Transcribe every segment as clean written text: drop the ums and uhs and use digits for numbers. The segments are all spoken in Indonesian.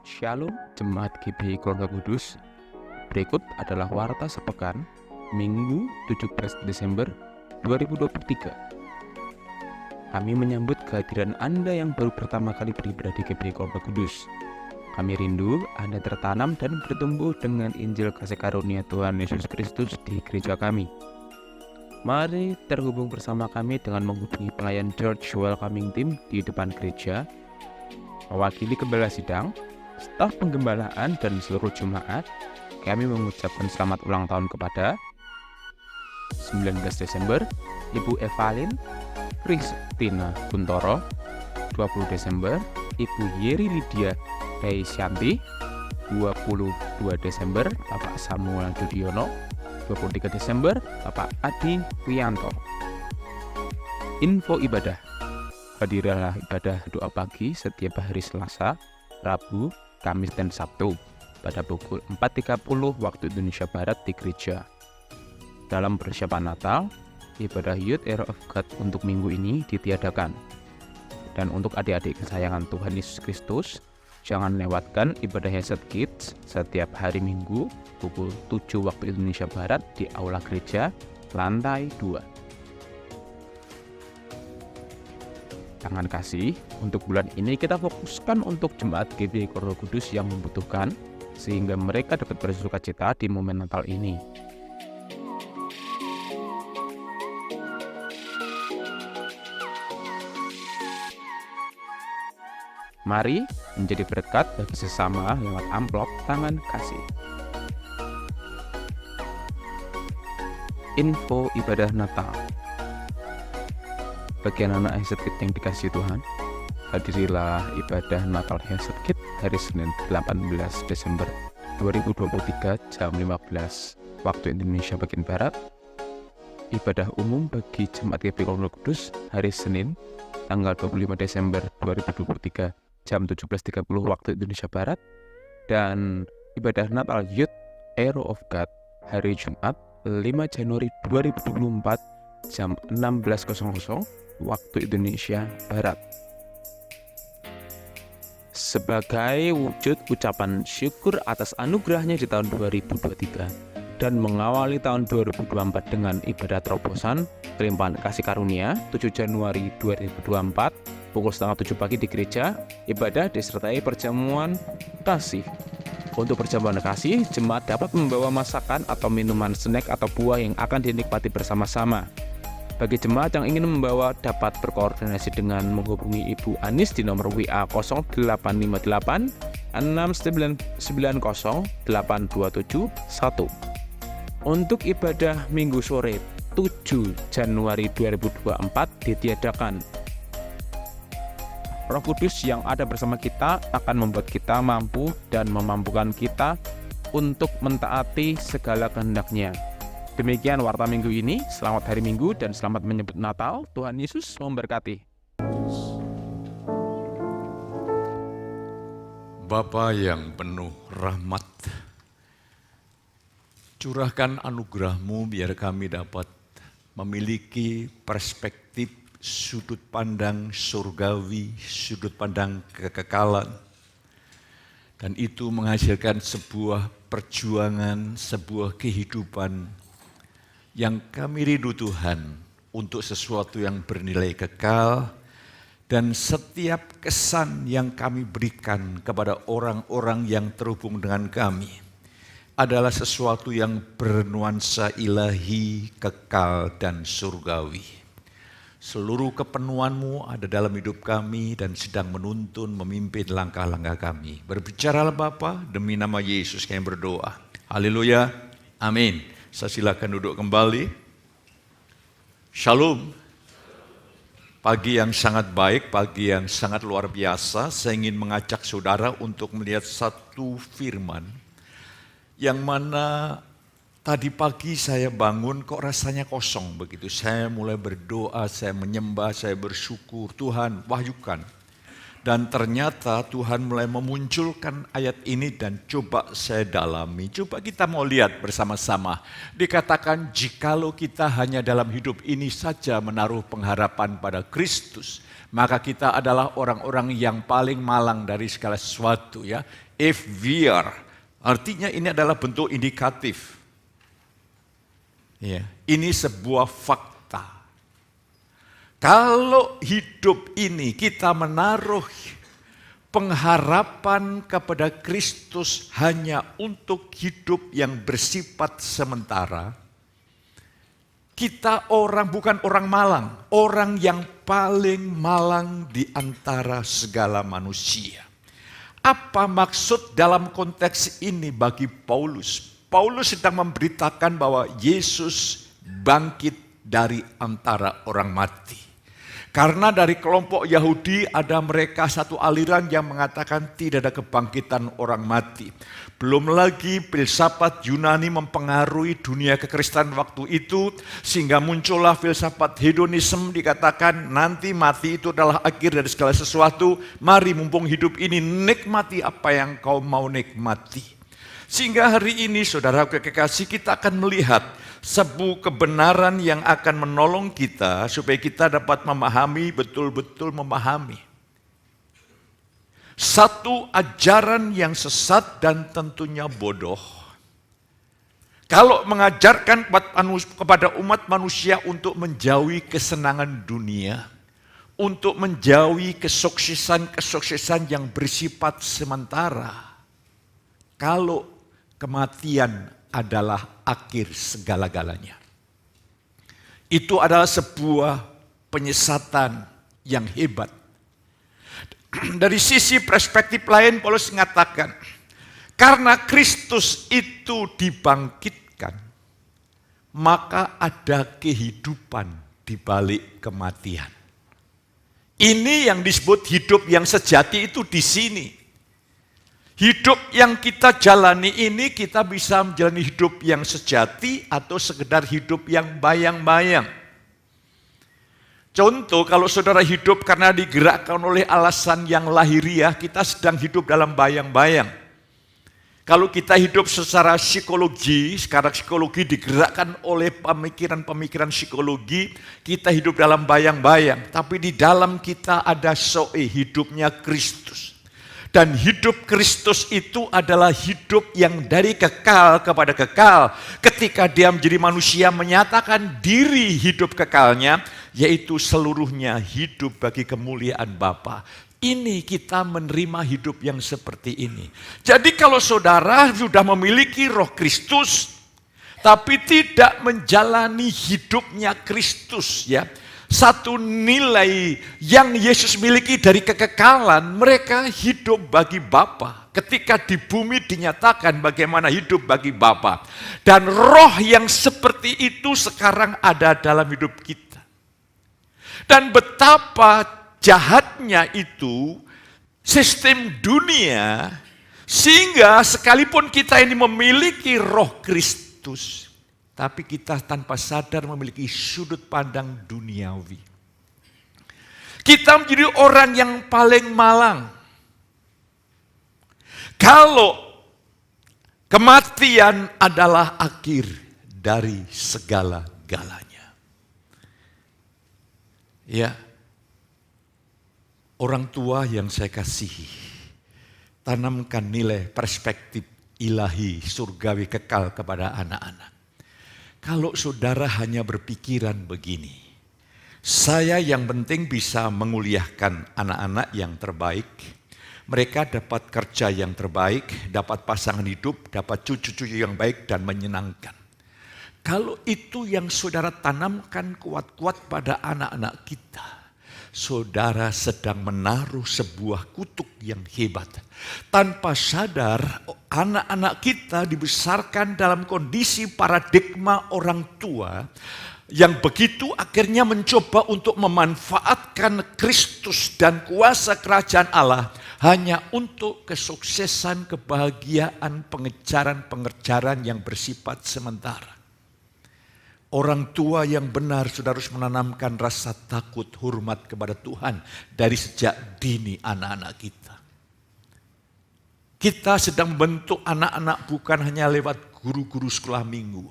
Shalom Jemaat GBI Keluarga Kudus. Berikut adalah warta sepekan Minggu 17 Desember 2023. Kami menyambut kehadiran Anda yang baru pertama kali beribadah di GBI Keluarga Kudus. Kami rindu Anda tertanam dan bertumbuh dengan Injil kasih karunia Tuhan Yesus Kristus di gereja kami. Mari terhubung bersama kami dengan menghubungi pelayan Church Welcoming Team di depan gereja, mewakili gembala sidang, staf penggembalaan, dan seluruh jemaat. Kami mengucapkan selamat ulang tahun kepada 19 Desember Ibu Evalin Kristina Kuntoro, 20 Desember Ibu Yeri Lydia Reisyanti, 22 Desember Bapak Samuel Dudiono, 23 Desember Bapak Adi Wianto. Info ibadah: hadirlah ibadah doa pagi setiap hari Selasa, Rabu, Kamis, dan Sabtu pada pukul 4.30 waktu Indonesia Barat di gereja. Dalam persiapan Natal, ibadah Youth Era of God untuk minggu ini ditiadakan. Dan untuk adik-adik kesayangan Tuhan Yesus Kristus, jangan lewatkan ibadah Hesed Kids setiap hari Minggu pukul 7 waktu Indonesia Barat di Aula Gereja, lantai 2. Tangan kasih, untuk bulan ini kita fokuskan untuk jemaat GBI Keluarga Kudus yang membutuhkan, sehingga mereka dapat bersukacita di momen Natal ini. Mari menjadi berkat bagi sesama lewat amplop tangan kasih. Info ibadah Natal. Bagi anak-anak Hesed Kids yang dikasihi Tuhan, hadirilah ibadah Natal Hesed Kids hari Senin 18 Desember 2023 jam 15 waktu Indonesia bagian Barat. Ibadah umum bagi Jemaat GBI Keluarga Kudus hari Senin tanggal 25 Desember 2023 jam 17.30 waktu Indonesia Barat. Dan ibadah Natal Youth Era of God hari Jumat 5 Januari 2024 jam 16.00 waktu Indonesia Barat. Sebagai wujud ucapan syukur atas anugerahnya di tahun 2023 dan mengawali tahun 2024 dengan ibadah terobosan kelimpahan kasih karunia 7 Januari 2024 pukul setengah 7 pagi di gereja, ibadah disertai perjamuan kasih. Untuk perjamuan kasih, jemaat dapat membawa masakan atau minuman snack atau buah yang akan dinikmati bersama-sama. Bagi jemaat yang ingin membawa dapat berkoordinasi dengan menghubungi Ibu Anis di nomor WA 0858 6990 8271. Untuk ibadah Minggu sore 7 Januari 2024 ditiadakan. Roh Kudus yang ada bersama kita akan membuat kita mampu dan memampukan kita untuk mentaati segala kehendak-Nya. Demikian warta minggu ini. Selamat hari Minggu dan selamat menyambut Natal. Tuhan Yesus memberkati. Bapa yang penuh rahmat, curahkan anugerah-Mu biar kami dapat memiliki perspektif sudut pandang surgawi, sudut pandang kekekalan. Dan itu menghasilkan sebuah perjuangan, sebuah kehidupan yang kami rindu Tuhan untuk sesuatu yang bernilai kekal, dan setiap kesan yang kami berikan kepada orang-orang yang terhubung dengan kami adalah sesuatu yang bernuansa ilahi, kekal, dan surgawi. Seluruh kepenuhan-Mu ada dalam hidup kami dan sedang menuntun, memimpin langkah-langkah kami. Berbicaralah Bapa, demi nama Yesus kami berdoa. Haleluya, amin. Saya silakan duduk kembali. Shalom. Pagi yang sangat baik, pagi yang sangat luar biasa. Saya ingin mengajak saudara untuk melihat satu firman yang mana tadi pagi saya bangun kok rasanya kosong begitu. Saya mulai berdoa, saya menyembah, saya bersyukur. Tuhan, wahyukan. Dan ternyata Tuhan mulai memunculkan ayat ini dan coba saya dalami. Coba kita mau lihat bersama-sama. Dikatakan jikalau kita hanya dalam hidup ini saja menaruh pengharapan pada Kristus, maka kita adalah orang-orang yang paling malang dari segala sesuatu ya. If we are, artinya ini adalah bentuk indikatif. Ya, ini sebuah fakta. Kalau hidup ini kita menaruh pengharapan kepada Kristus hanya untuk hidup yang bersifat sementara, kita bukan orang malang, orang yang paling malang di antara segala manusia. Apa maksud dalam konteks ini bagi Paulus? Paulus sedang memberitakan bahwa Yesus bangkit dari antara orang mati. Karena dari kelompok Yahudi ada mereka satu aliran yang mengatakan tidak ada kebangkitan orang mati. Belum lagi filsafat Yunani mempengaruhi dunia kekristenan waktu itu, sehingga muncullah filsafat hedonisme, dikatakan nanti mati itu adalah akhir dari segala sesuatu. Mari mumpung hidup ini nikmati apa yang kau mau nikmati. Sehingga hari ini saudara kekasih, kita akan melihat sebuah kebenaran yang akan menolong kita supaya kita dapat memahami, betul-betul memahami. Satu ajaran yang sesat dan tentunya bodoh. Kalau mengajarkan kepada umat manusia untuk menjauhi kesenangan dunia, untuk menjauhi kesuksesan yang bersifat sementara, kalau kematian adalah akhir segala-galanya. Itu adalah sebuah penyesatan yang hebat. Dari sisi perspektif lain, Paulus mengatakan, karena Kristus itu dibangkitkan, maka ada kehidupan di balik kematian. Ini yang disebut hidup yang sejati itu di sini. Hidup yang kita jalani ini, kita bisa menjalani hidup yang sejati atau sekedar hidup yang bayang-bayang. Contoh, kalau saudara hidup karena digerakkan oleh alasan yang lahiriah, kita sedang hidup dalam bayang-bayang. Kalau kita hidup secara psikologi, sekarang psikologi digerakkan oleh pemikiran-pemikiran psikologi, kita hidup dalam bayang-bayang. Tapi di dalam kita ada hidupnya Kristus. Dan hidup Kristus itu adalah hidup yang dari kekal kepada kekal. Ketika dia menjadi manusia menyatakan diri hidup kekalnya, yaitu seluruhnya hidup bagi kemuliaan Bapa. Ini kita menerima hidup yang seperti ini. Jadi kalau saudara sudah memiliki roh Kristus, tapi tidak menjalani hidupnya Kristus, ya, satu nilai yang Yesus miliki dari kekekalan, mereka hidup bagi Bapa. Ketika di bumi dinyatakan bagaimana hidup bagi Bapa. Dan roh yang seperti itu sekarang ada dalam hidup kita. Dan betapa jahatnya itu sistem dunia, sehingga sekalipun kita ini memiliki roh Kristus, tapi kita tanpa sadar memiliki sudut pandang duniawi. Kita menjadi orang yang paling malang. Kalau kematian adalah akhir dari segala-galanya. Ya, orang tua yang saya kasihi, tanamkan nilai perspektif ilahi surgawi kekal kepada anak-anak. Kalau saudara hanya berpikiran begini, saya yang penting bisa menguliahkan anak-anak yang terbaik, mereka dapat kerja yang terbaik, dapat pasangan hidup, dapat cucu-cucu yang baik dan menyenangkan. Kalau itu yang saudara tanamkan kuat-kuat pada anak-anak kita, saudara sedang menaruh sebuah kutuk yang hebat. Tanpa sadar, anak-anak kita dibesarkan dalam kondisi paradigma orang tua yang begitu akhirnya mencoba untuk memanfaatkan Kristus dan kuasa kerajaan Allah hanya untuk kesuksesan, kebahagiaan, pengejaran yang bersifat sementara. Orang tua yang benar sudah harus menanamkan rasa takut, hormat kepada Tuhan dari sejak dini anak-anak kita. Kita sedang membentuk anak-anak bukan hanya lewat guru-guru sekolah minggu,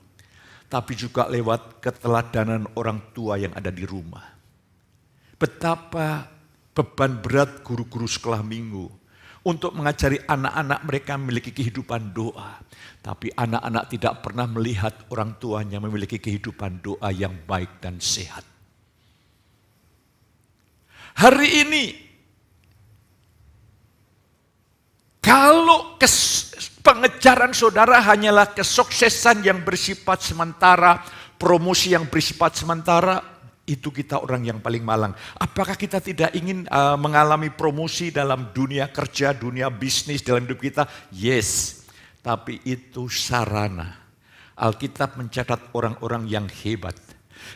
tapi juga lewat keteladanan orang tua yang ada di rumah. Betapa beban berat guru-guru sekolah minggu untuk mengajari anak-anak mereka memiliki kehidupan doa. Tapi anak-anak tidak pernah melihat orang tuanya memiliki kehidupan doa yang baik dan sehat. Hari ini, kalau pengejaran saudara hanyalah kesuksesan yang bersifat sementara, promosi yang bersifat sementara, itu kita orang yang paling malang. Apakah kita tidak ingin mengalami promosi dalam dunia kerja, dunia bisnis, dalam hidup kita? Yes, tapi itu sarana. Alkitab mencatat orang-orang yang hebat.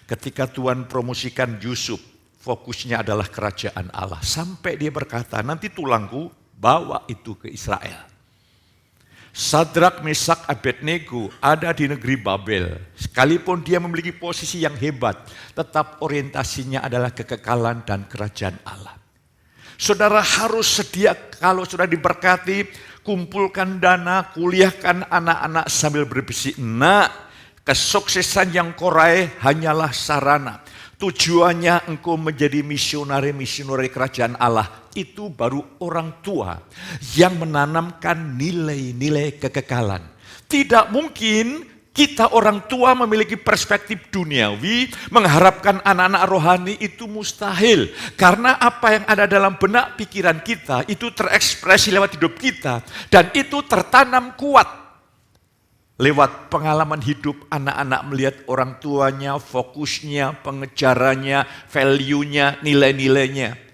Ketika Tuhan promosikan Yusuf, fokusnya adalah kerajaan Allah. Sampai dia berkata, nanti tulangku bawa itu ke Israel. Sadrak, Mesak, Abednego ada di negeri Babel. Sekalipun dia memiliki posisi yang hebat, tetap orientasinya adalah kekekalan dan kerajaan Allah. Saudara harus sedia, kalau sudah diberkati, kumpulkan dana, kuliahkan anak-anak sambil berbisik, nak, kesuksesan yang kau raih hanyalah sarana. Tujuannya engkau menjadi misionari kerajaan Allah. Itu baru orang tua yang menanamkan nilai-nilai kekekalan. Tidak mungkin kita orang tua memiliki perspektif duniawi, mengharapkan anak-anak rohani, itu mustahil. Karena apa yang ada dalam benak pikiran kita, itu terekspresi lewat hidup kita. Dan itu tertanam kuat. Lewat pengalaman hidup, anak-anak melihat orang tuanya, fokusnya, pengejarannya, value-nya, nilai-nilainya.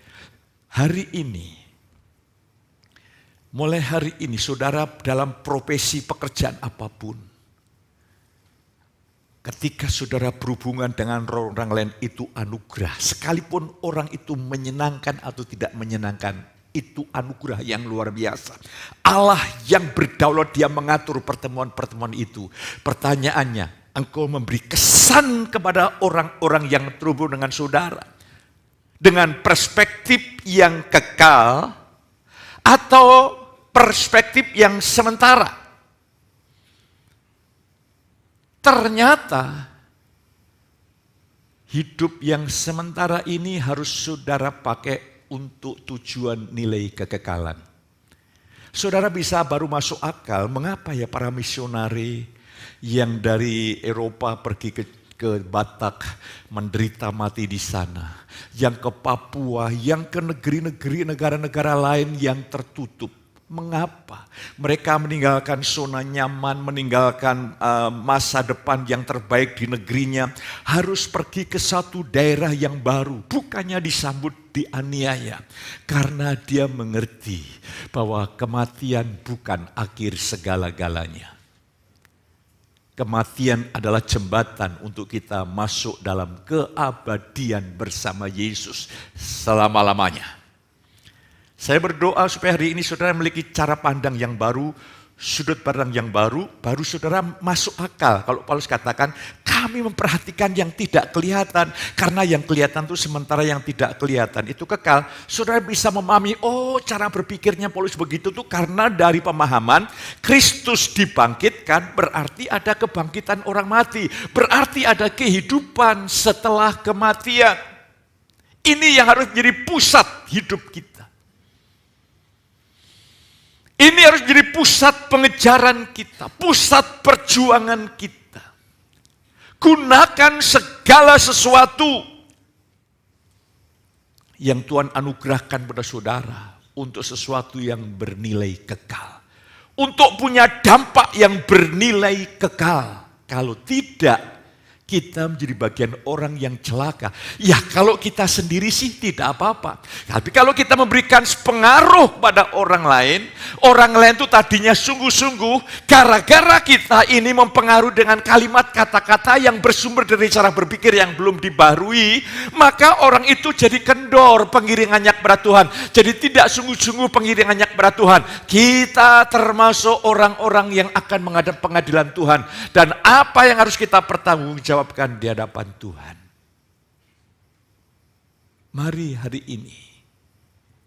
Mulai hari ini, saudara dalam profesi pekerjaan apapun, ketika saudara berhubungan dengan orang lain itu anugerah. Sekalipun orang itu menyenangkan atau tidak menyenangkan, itu anugerah yang luar biasa. Allah yang berdaulat, dia mengatur pertemuan-pertemuan itu. Pertanyaannya, engkau memberi kesan kepada orang-orang yang terhubung dengan saudara dengan perspektif yang kekal atau perspektif yang sementara? Ternyata hidup yang sementara ini harus saudara pakai untuk tujuan nilai kekekalan. Saudara bisa baru masuk akal, mengapa ya para misionari yang dari Eropa pergi ke Batak menderita mati di sana, yang ke Papua, yang ke negeri-negeri negara-negara lain yang tertutup. Mengapa? Mereka meninggalkan zona nyaman, meninggalkan masa depan yang terbaik di negerinya, harus pergi ke satu daerah yang baru, bukannya disambut dianiaya, karena dia mengerti bahwa kematian bukan akhir segala-galanya. Kematian adalah jembatan untuk kita masuk dalam keabadian bersama Yesus selama-lamanya. Saya berdoa supaya hari ini saudara memiliki cara pandang yang baru, sudut pandang yang baru saudara masuk akal. Kalau Paulus katakan, kami memperhatikan yang tidak kelihatan, karena yang kelihatan itu sementara, yang tidak kelihatan itu kekal. Saudara bisa memahami, oh cara berpikirnya Paulus begitu tuh karena dari pemahaman Kristus dibangkitkan, berarti ada kebangkitan orang mati, berarti ada kehidupan setelah kematian. Ini yang harus menjadi pusat hidup kita. Ini harus jadi pusat pengejaran kita, pusat perjuangan kita. Gunakan segala sesuatu yang Tuhan anugerahkan pada saudara untuk sesuatu yang bernilai kekal. Untuk punya dampak yang bernilai kekal. Kalau tidak, kita menjadi bagian orang yang celaka. Ya kalau kita sendiri sih tidak apa-apa. Tapi kalau kita memberikan pengaruh pada orang lain itu tadinya sungguh-sungguh, gara-gara kita ini mempengaruhi dengan kalimat kata-kata yang bersumber dari cara berpikir yang belum dibaharui, maka orang itu jadi kendor pengiringannya kepada Tuhan. Jadi tidak sungguh-sungguh pengiringannya kepada Tuhan. Kita termasuk orang-orang yang akan menghadap pengadilan Tuhan. Dan apa yang harus kita pertanggungjawabkan dipertanggungjawabkan di hadapan Tuhan. Mari hari ini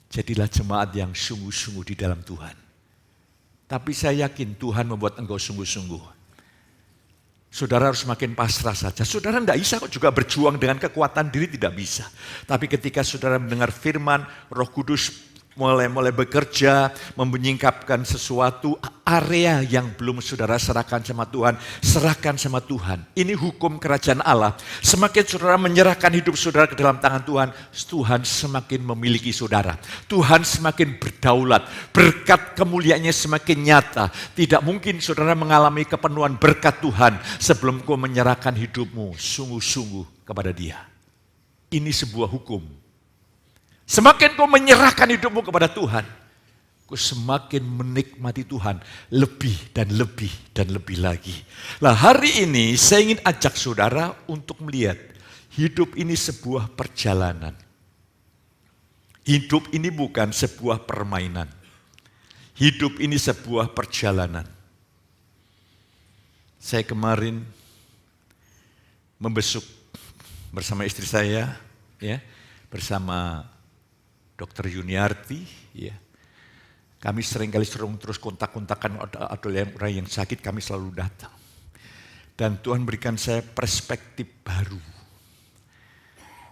jadilah jemaat yang sungguh-sungguh di dalam Tuhan. Tapi saya yakin Tuhan membuat engkau sungguh-sungguh. Saudara harus makin pasrah saja. Saudara tidak bisa kok juga berjuang dengan kekuatan diri, tidak bisa. Tapi ketika saudara mendengar firman, Roh Kudus mulai bekerja, menyingkapkan sesuatu, area yang belum saudara serahkan sama Tuhan, serahkan sama Tuhan. Ini hukum kerajaan Allah. Semakin saudara menyerahkan hidup saudara ke dalam tangan Tuhan, Tuhan semakin memiliki saudara. Tuhan semakin berdaulat, berkat kemuliaannya semakin nyata. Tidak mungkin saudara mengalami kepenuhan berkat Tuhan sebelum kau menyerahkan hidupmu sungguh-sungguh kepada Dia. Ini sebuah hukum. Semakin kau menyerahkan hidupmu kepada Tuhan, kau semakin menikmati Tuhan lebih dan lebih dan lebih lagi. Nah, hari ini saya ingin ajak saudara untuk melihat hidup ini sebuah perjalanan. Hidup ini bukan sebuah permainan. Hidup ini sebuah perjalanan. Saya kemarin membesuk bersama istri saya, ya, bersama Dr. Yuniarti, ya. Kami seringkali terus kontak-kontakan, ada orang yang sakit, kami selalu datang. Dan Tuhan berikan saya perspektif baru.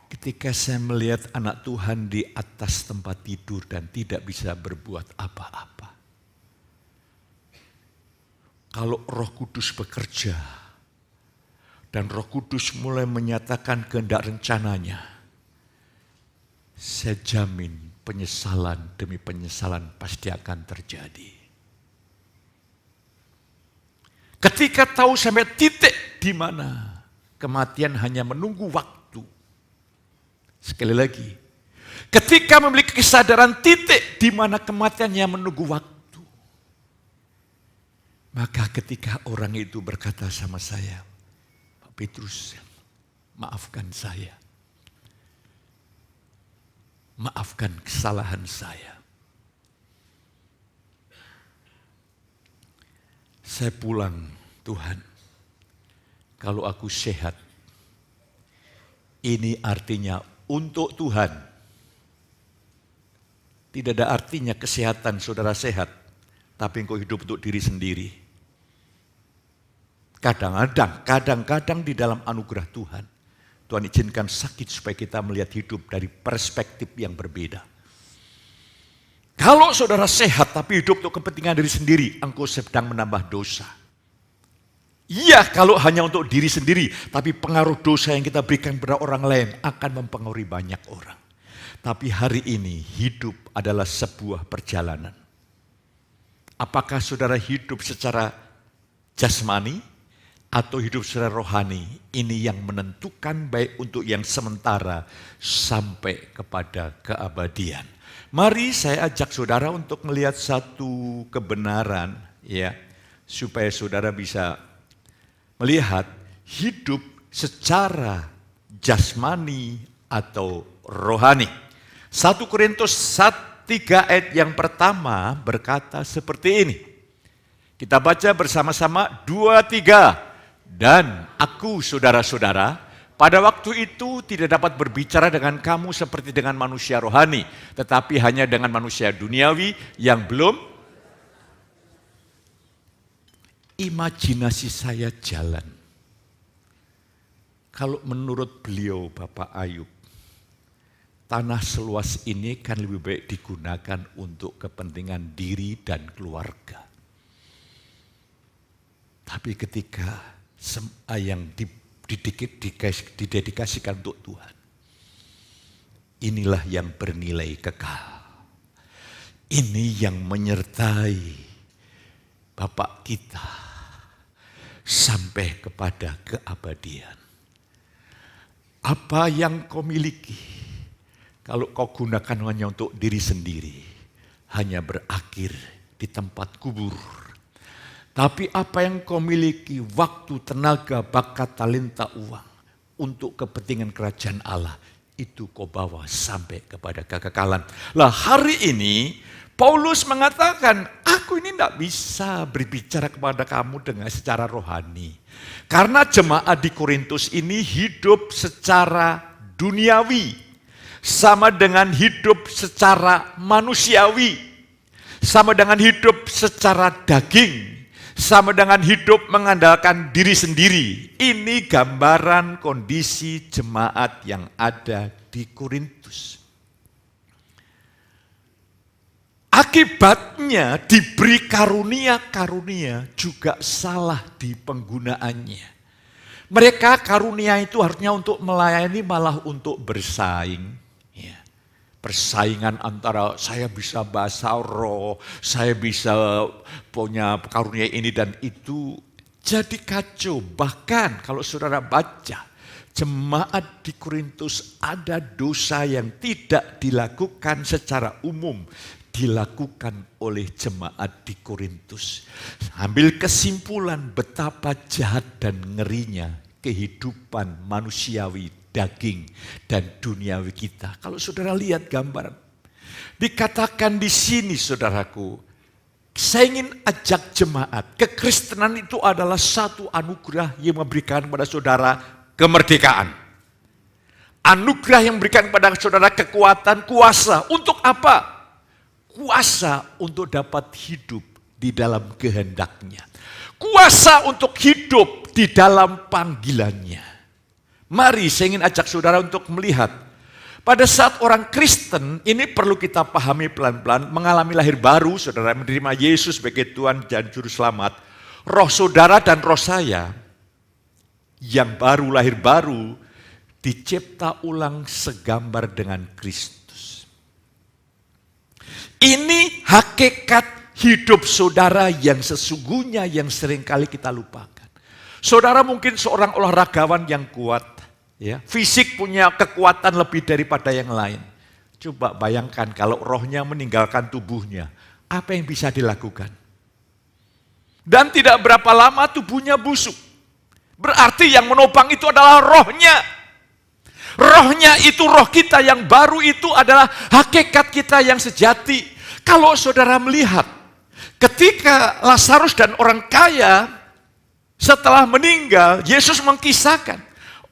Ketika saya melihat anak Tuhan di atas tempat tidur dan tidak bisa berbuat apa-apa. Kalau Roh Kudus bekerja dan Roh Kudus mulai menyatakan kehendak rencananya, saya jamin penyesalan demi penyesalan pasti akan terjadi. Ketika tahu sampai titik di mana kematian hanya menunggu waktu. Sekali lagi, ketika memiliki kesadaran titik di mana kematian hanya menunggu waktu. Maka ketika orang itu berkata sama saya, Pak Petrus, maafkan saya. Maafkan kesalahan saya. Saya pulang, Tuhan. Kalau aku sehat, ini artinya untuk Tuhan. Tidak ada artinya kesehatan saudara sehat, tapi engkau hidup untuk diri sendiri. Kadang-kadang di dalam anugerah Tuhan, Tuhan izinkan sakit supaya kita melihat hidup dari perspektif yang berbeda. Kalau saudara sehat tapi hidup untuk kepentingan diri sendiri, engkau sedang menambah dosa. Iya, kalau hanya untuk diri sendiri, tapi pengaruh dosa yang kita berikan kepada orang lain akan mempengaruhi banyak orang. Tapi hari ini hidup adalah sebuah perjalanan. Apakah saudara hidup secara jasmani atau hidup secara rohani, ini yang menentukan baik untuk yang sementara sampai kepada keabadian. Mari saya ajak saudara untuk melihat satu kebenaran, ya, supaya saudara bisa melihat hidup secara jasmani atau rohani. 1 Korintus 3 ayat yang pertama berkata seperti ini. Kita baca bersama-sama 2, 3. Dan aku saudara-saudara, pada waktu itu tidak dapat berbicara dengan kamu seperti dengan manusia rohani, tetapi hanya dengan manusia duniawi yang belum. Imajinasi saya jalan. Kalau menurut beliau Bapak Ayub, tanah seluas ini kan lebih baik digunakan untuk kepentingan diri dan keluarga. Tapi ketika yang didedikasikan untuk Tuhan, inilah yang bernilai kekal. Ini yang menyertai Bapak kita sampai kepada keabadian. Apa yang kau miliki, kalau kau gunakan hanya untuk diri sendiri, hanya berakhir di tempat kubur. Tapi apa yang kau miliki, waktu, tenaga, bakat, talenta, uang, untuk kepentingan kerajaan Allah, itu kau bawa sampai kepada kekekalan. Lah hari ini Paulus mengatakan, aku ini tidak bisa berbicara kepada kamu dengan secara rohani. Karena jemaat di Korintus ini hidup secara duniawi. Sama dengan hidup secara manusiawi. Sama dengan hidup secara daging. Sama dengan hidup mengandalkan diri sendiri. Ini gambaran kondisi jemaat yang ada di Korintus. Akibatnya diberi karunia-karunia juga salah di penggunaannya. Mereka karunia itu harusnya untuk melayani malah untuk bersaing. Ya. Persaingan antara saya bisa bahasa roh, saya bisa punya karunia ini dan itu. Jadi kacau. Bahkan kalau saudara baca, jemaat di Korintus ada dosa yang tidak dilakukan secara umum. Dilakukan oleh jemaat di Korintus. Ambil kesimpulan betapa jahat dan ngerinya kehidupan manusiawi, daging, dan duniawi kita. Kalau saudara lihat gambaran, dikatakan di sini saudaraku, saya ingin ajak jemaat, kekristenan itu adalah satu anugerah yang memberikan kepada saudara kemerdekaan. Anugerah yang memberikan kepada saudara kekuatan, kuasa. Untuk apa? Kuasa untuk dapat hidup di dalam kehendaknya. Kuasa untuk hidup di dalam panggilannya. Mari saya ingin ajak saudara untuk melihat. Pada saat orang Kristen, ini perlu kita pahami pelan-pelan, mengalami lahir baru, saudara menerima Yesus sebagai Tuhan dan Juru Selamat. Roh saudara dan roh saya, yang baru lahir baru, dicipta ulang segambar dengan Kristus. Ini hakikat hidup saudara yang sesungguhnya yang seringkali kita lupakan. Saudara mungkin seorang olahragawan yang kuat, ya, fisik punya kekuatan lebih daripada yang lain. Coba bayangkan kalau rohnya meninggalkan tubuhnya, apa yang bisa dilakukan? Dan tidak berapa lama tubuhnya busuk. Berarti yang menopang itu adalah rohnya. Rohnya itu roh kita yang baru itu adalah hakikat kita yang sejati. Kalau saudara melihat ketika Lazarus dan orang kaya setelah meninggal, Yesus mengkisahkan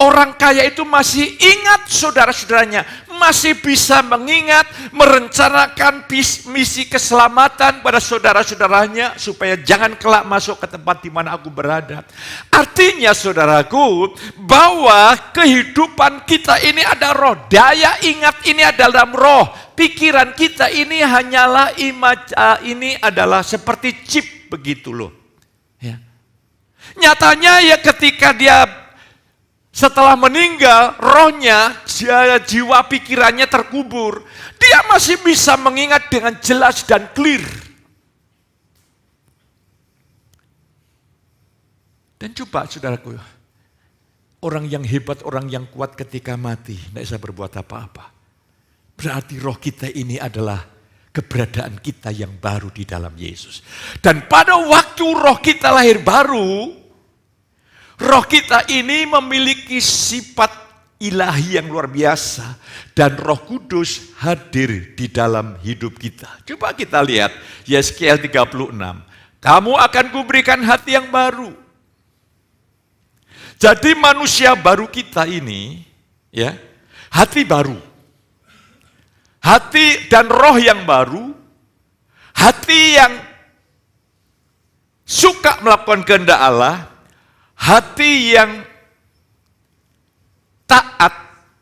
orang kaya itu masih ingat saudara-saudaranya, masih bisa mengingat, merencanakan misi keselamatan pada saudara-saudaranya supaya jangan kelak masuk ke tempat di mana aku berada. Artinya saudaraku, bahwa kehidupan kita ini ada roh, daya ingat ini adalah dalam roh. Pikiran kita ini hanyalah ini adalah seperti chip begitu loh. Ya. Nyatanya ya ketika dia setelah meninggal, rohnya, jiwa pikirannya terkubur. Dia masih bisa mengingat dengan jelas dan clear. Dan coba saudaraku, orang yang hebat, orang yang kuat ketika mati, tidak bisa berbuat apa-apa. Berarti roh kita ini adalah keberadaan kita yang baru di dalam Yesus. Dan pada waktu roh kita lahir baru, roh kita ini memiliki sifat ilahi yang luar biasa. Dan Roh Kudus hadir di dalam hidup kita. Coba kita lihat Yeskiel 36. Kamu akan kuberikan hati yang baru. Jadi manusia baru kita ini, ya, hati baru. Hati dan roh yang baru, hati yang suka melakukan kehendak Allah, hati yang taat,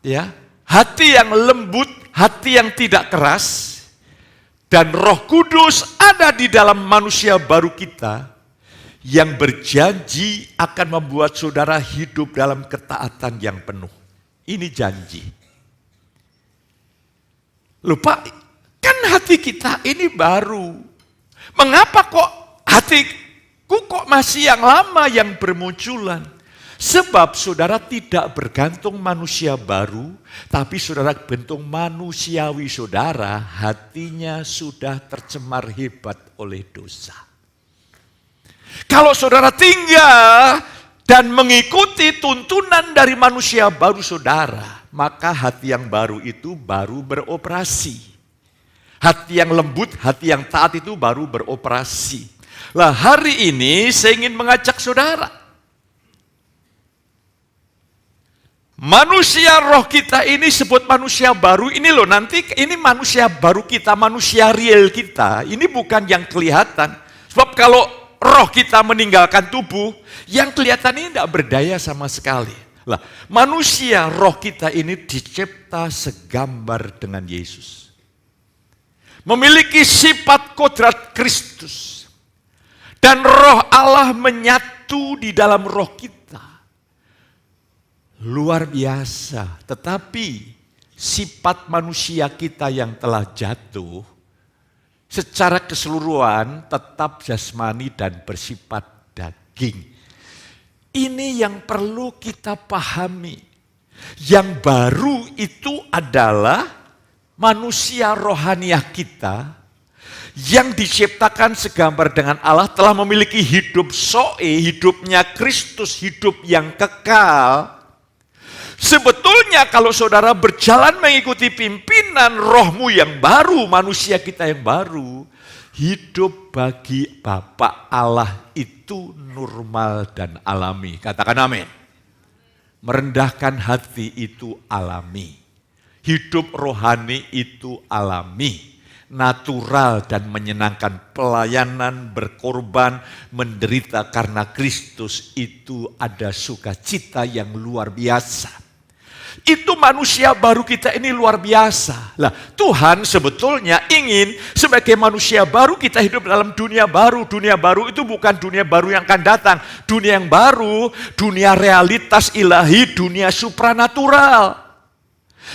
ya, hati yang lembut, hati yang tidak keras, dan Roh Kudus ada di dalam manusia baru kita yang berjanji akan membuat saudara hidup dalam ketaatan yang penuh. Ini janji. Lupa, kan hati kita ini baru. Mengapa kok hatiku kok masih yang lama yang bermunculan? Sebab saudara tidak bergantung manusia baru, tapi saudara bergantung manusiawi saudara, hatinya sudah tercemar hebat oleh dosa. Kalau saudara tinggal dan mengikuti tuntunan dari manusia baru saudara, maka hati yang baru itu baru beroperasi. Hati yang lembut, hati yang taat itu baru beroperasi. Lah hari ini saya ingin mengajak saudara. Manusia roh kita ini sebut manusia baru ini loh, nanti ini manusia baru kita, manusia real kita. Ini bukan yang kelihatan. Sebab kalau roh kita meninggalkan tubuh, yang kelihatan ini tidak berdaya sama sekali. Lah, manusia roh kita ini dicipta segambar dengan Yesus. Memiliki sifat kodrat Kristus. Dan roh Allah menyatu di dalam roh kita. Luar biasa, tetapi sifat manusia kita yang telah jatuh secara keseluruhan tetap jasmani dan bersifat daging. Ini yang perlu kita pahami. Yang baru itu adalah manusia rohaniah kita yang diciptakan segambar dengan Allah, telah memiliki hidup zoe, hidupnya Kristus, hidup yang kekal. Sebetulnya kalau saudara berjalan mengikuti pimpinan rohmu yang baru, manusia kita yang baru, hidup bagi Bapa Allah itu normal dan alami. Katakan amin. Merendahkan hati itu alami. Hidup rohani itu alami. Natural dan menyenangkan, pelayanan, berkorban, menderita karena Kristus itu ada sukacita yang luar biasa. Itu manusia baru kita ini luar biasa. Lah, Tuhan sebetulnya ingin sebagai manusia baru kita hidup dalam dunia baru. Dunia baru itu bukan dunia baru yang akan datang. Dunia yang baru, dunia realitas ilahi, dunia supranatural.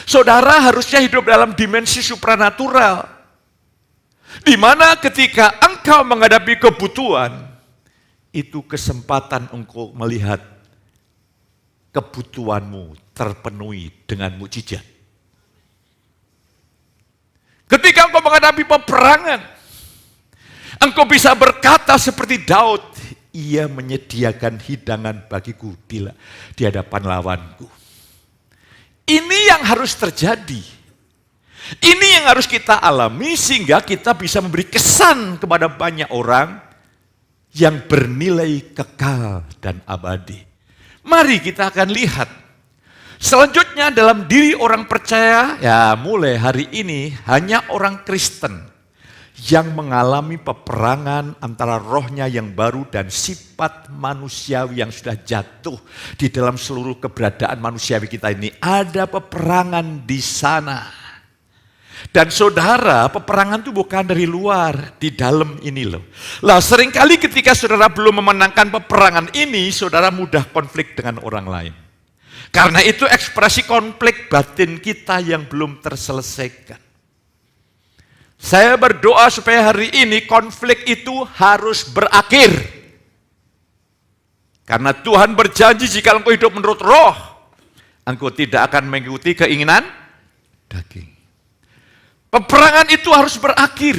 Saudara harusnya hidup dalam dimensi supranatural. Di mana ketika engkau menghadapi kebutuhan, itu kesempatan engkau melihat kebutuhanmu terpenuhi dengan mukjizat. Ketika engkau menghadapi peperangan, engkau bisa berkata seperti Daud, ia menyediakan hidangan bagiku di hadapan lawanku. Ini yang harus terjadi. Ini yang harus kita alami sehingga kita bisa memberi kesan kepada banyak orang yang bernilai kekal dan abadi. Mari kita akan lihat. Selanjutnya dalam diri orang percaya, ya mulai hari ini hanya orang Kristen yang mengalami peperangan antara rohnya yang baru dan sifat manusiawi yang sudah jatuh di dalam seluruh keberadaan manusiawi kita ini. Ada peperangan di sana. Dan saudara, peperangan itu bukan dari luar, di dalam ini loh. Lah seringkali ketika saudara belum memenangkan peperangan ini, saudara mudah konflik dengan orang lain. Karena itu ekspresi konflik batin kita yang belum terselesaikan. Saya berdoa supaya hari ini konflik itu harus berakhir. Karena Tuhan berjanji jika engkau hidup menurut roh, engkau tidak akan mengikuti keinginan daging. Peperangan itu harus berakhir.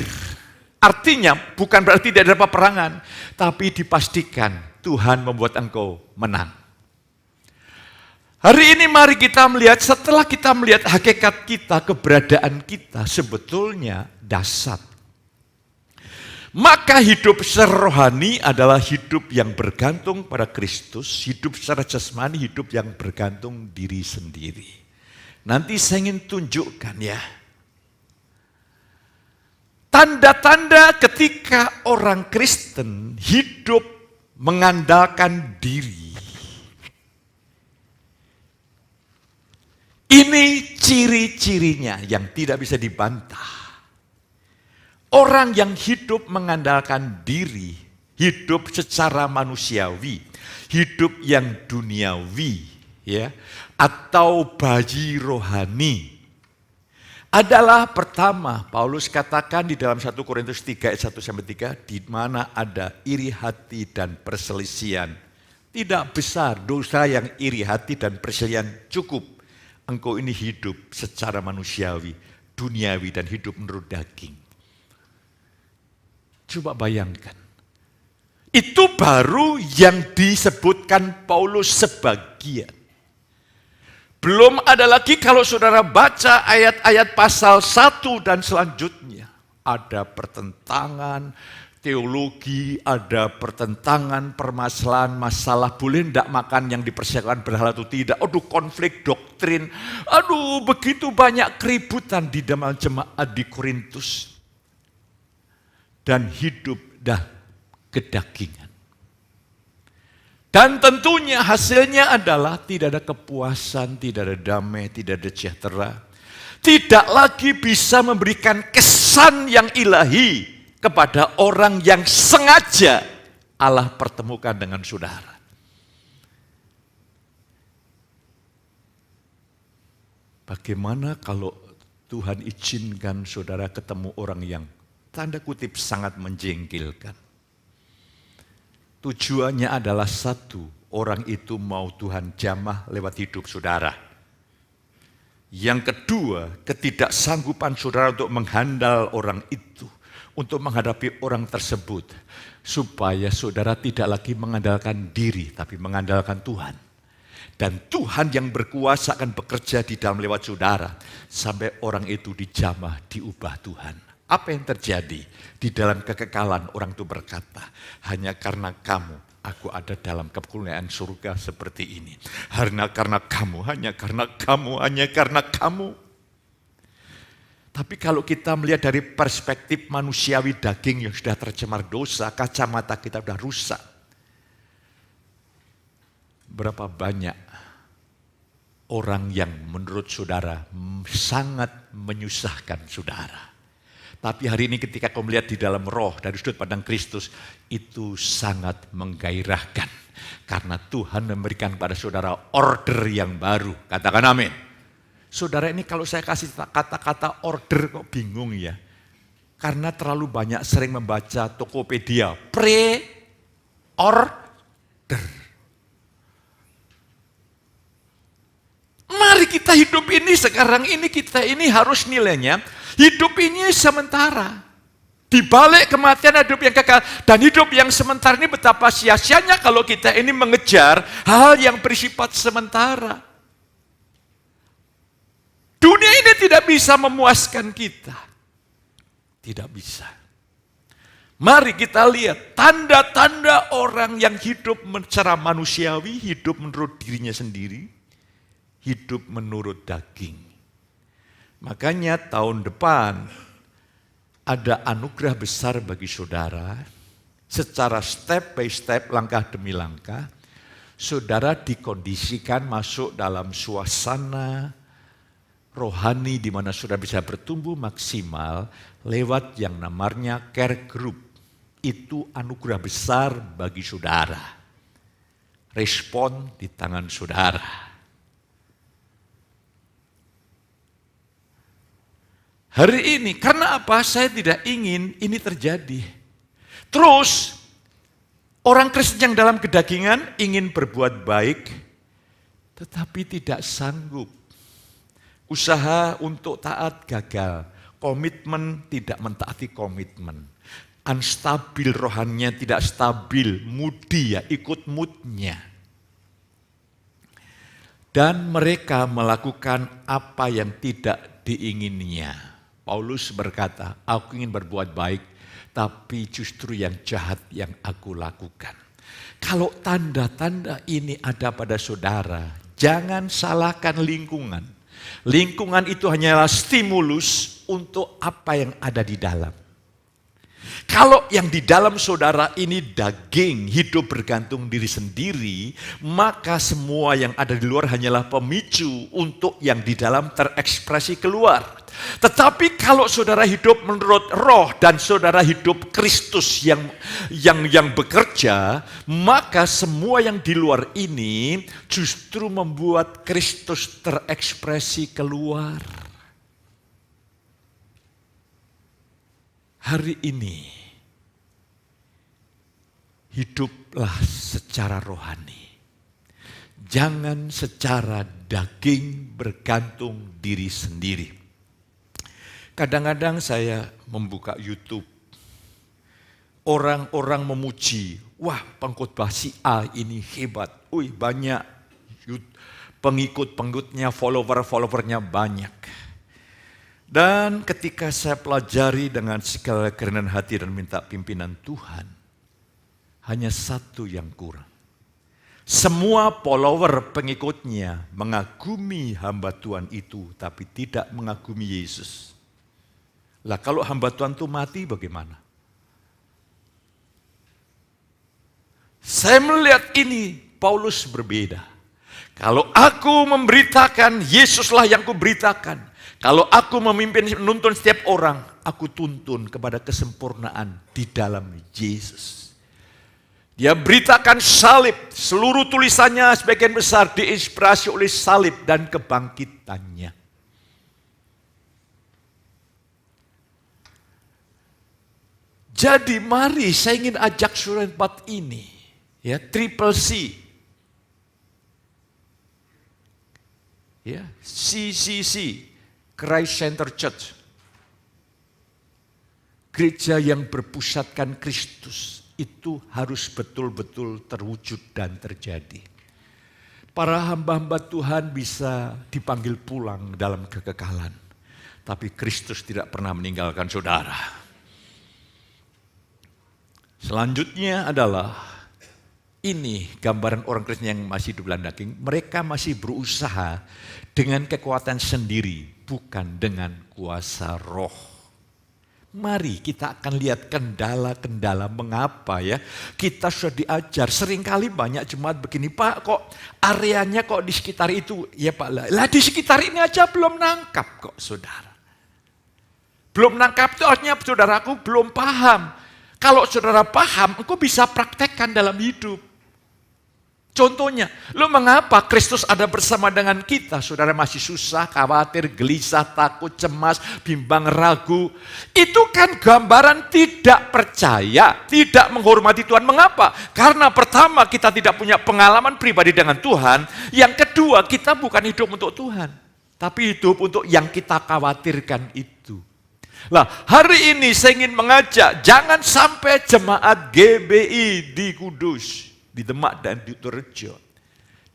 Artinya bukan berarti tidak ada peperangan, tapi dipastikan Tuhan membuat engkau menang. Hari ini mari kita melihat, setelah kita melihat hakikat kita, keberadaan kita sebetulnya dasar. Maka hidup secara rohani adalah hidup yang bergantung pada Kristus, hidup secara jasmani, hidup yang bergantung diri sendiri. Nanti saya ingin tunjukkan ya. Tanda-tanda ketika orang Kristen hidup mengandalkan diri. Ini ciri-cirinya yang tidak bisa dibantah. Orang yang hidup mengandalkan diri, hidup secara manusiawi, hidup yang duniawi, ya, atau bayi rohani, adalah pertama, Paulus katakan di dalam 1 Korintus 3 ayat 1-3, di mana ada iri hati dan perselisihan. Tidak besar dosa yang iri hati dan perselisihan, cukup. Engkau ini hidup secara manusiawi, duniawi, dan hidup menurut daging. Coba bayangkan. Itu baru yang disebutkan Paulus sebagian. Belum ada lagi kalau saudara baca ayat-ayat pasal 1 dan selanjutnya. Ada pertentangan teologi, ada pertentangan permasalahan masalah boleh tidak makan yang dipersiapkan berhala atau tidak. Aduh, konflik doktrin. Aduh, begitu banyak keributan di dalam jemaat di Korintus. Dan hidup dah kedagingan. Dan tentunya hasilnya adalah tidak ada kepuasan, tidak ada damai, tidak ada sejahtera. Tidak lagi bisa memberikan kesan yang ilahi kepada orang yang sengaja Allah pertemukan dengan saudara. Bagaimana kalau Tuhan izinkan saudara ketemu orang yang tanda kutip sangat menjengkelkan? Tujuannya adalah satu, orang itu mau Tuhan jamah lewat hidup saudara. Yang kedua, ketidaksanggupan saudara untuk menghandle orang itu, untuk menghadapi orang tersebut, supaya saudara tidak lagi mengandalkan diri, tapi mengandalkan Tuhan. Dan Tuhan yang berkuasa akan bekerja di dalam lewat saudara, sampai orang itu dijamah, diubah Tuhan. Apa yang terjadi? Di dalam kekekalan orang itu berkata, hanya karena kamu, aku ada dalam kemuliaan surga seperti ini. Hanya karena kamu, hanya karena kamu, hanya karena kamu. Tapi kalau kita melihat dari perspektif manusiawi daging yang sudah tercemar dosa, kacamata kita sudah rusak. Berapa banyak orang yang menurut saudara sangat menyusahkan saudara. Tapi hari ini ketika kau melihat di dalam roh dari sudut pandang Kristus, itu sangat menggairahkan. Karena Tuhan memberikan pada saudara order yang baru. Katakan amin. Saudara, ini kalau saya kasih kata-kata order kok bingung ya. Karena terlalu banyak sering membaca Tokopedia. Pre-order. Mari kita hidup ini sekarang ini, kita ini harus nilainya, hidup ini sementara. Di balik kematian hidup yang kekal. Dan hidup yang sementara ini betapa sia-sianya kalau kita ini mengejar hal yang bersifat sementara. Dunia ini tidak bisa memuaskan kita. Tidak bisa. Mari kita lihat tanda-tanda orang yang hidup secara manusiawi, hidup menurut dirinya sendiri. Hidup menurut daging. Makanya tahun depan ada anugerah besar bagi saudara. Secara step by step, langkah demi langkah, saudara dikondisikan masuk dalam suasana rohani di mana saudara bisa bertumbuh maksimal lewat yang namanya care group. Itu anugerah besar bagi saudara. Respon di tangan saudara. Hari ini, karena apa? Saya tidak ingin ini terjadi. Terus, orang Kristen yang dalam kedagingan ingin berbuat baik, tetapi tidak sanggup. Usaha untuk taat gagal, komitmen tidak mentaati komitmen. Unstabil rohannya, tidak stabil, moody ya, ikut moodnya. Dan mereka melakukan apa yang tidak diinginnya. Paulus berkata, aku ingin berbuat baik, tapi justru yang jahat yang aku lakukan. Kalau tanda-tanda ini ada pada saudara, jangan salahkan lingkungan. Lingkungan itu hanyalah stimulus untuk apa yang ada di dalam. Kalau yang di dalam saudara ini daging, hidup bergantung diri sendiri, maka semua yang ada di luar hanyalah pemicu untuk yang di dalam terekspresi keluar. Tetapi kalau saudara hidup menurut roh dan saudara hidup Kristus yang bekerja, maka semua yang di luar ini justru membuat Kristus terekspresi keluar. Hari ini, hiduplah secara rohani. Jangan secara daging bergantung diri sendiri. Kadang-kadang saya membuka YouTube. Orang-orang memuji, wah pengkhotbah si A ini hebat. Banyak pengikut-pengikutnya, follower-followernya banyak. Dan ketika saya pelajari dengan segala kerendahan hati dan minta pimpinan Tuhan, hanya satu yang kurang. Semua follower pengikutnya mengagumi hamba Tuhan itu, tapi tidak mengagumi Yesus. Lah kalau hamba Tuhan itu mati bagaimana? Saya melihat ini, Paulus berbeda. Kalau aku memberitakan, Yesuslah yang kuberitakan. Kalau aku memimpin, menuntun setiap orang, aku tuntun kepada kesempurnaan di dalam Yesus. Dia beritakan salib, seluruh tulisannya sebagian besar diinspirasi oleh salib dan kebangkitannya. Jadi mari saya ingin ajak saudara empat ini, ya, triple C. Ya, CCC, Christ Center Church. Gereja yang berpusatkan Kristus itu harus betul-betul terwujud dan terjadi. Para hamba-hamba Tuhan bisa dipanggil pulang dalam kekekalan, tapi Kristus tidak pernah meninggalkan saudara. Selanjutnya adalah ini gambaran orang Kristen yang masih hidup dalam daging. Mereka masih berusaha dengan kekuatan sendiri, bukan dengan kuasa roh. Mari kita akan lihat kendala-kendala mengapa ya. Kita sudah diajar, seringkali banyak jemaat begini, Pak kok areanya kok di sekitar itu? Ya Pak, lah di sekitar ini aja belum nangkap kok saudara. Belum nangkap itu artinya saudaraku belum paham. Kalau saudara paham, engkau bisa praktekkan dalam hidup. Contohnya, lo mengapa Kristus ada bersama dengan kita? Saudara masih susah, khawatir, gelisah, takut, cemas, bimbang, ragu. Itu kan gambaran tidak percaya, tidak menghormati Tuhan. Mengapa? Karena pertama kita tidak punya pengalaman pribadi dengan Tuhan. Yang kedua kita bukan hidup untuk Tuhan, tapi hidup untuk yang kita khawatirkan itu. Lah, hari ini saya ingin mengajak, jangan sampai jemaat GBI di Kudus, di Demak dan di Torejo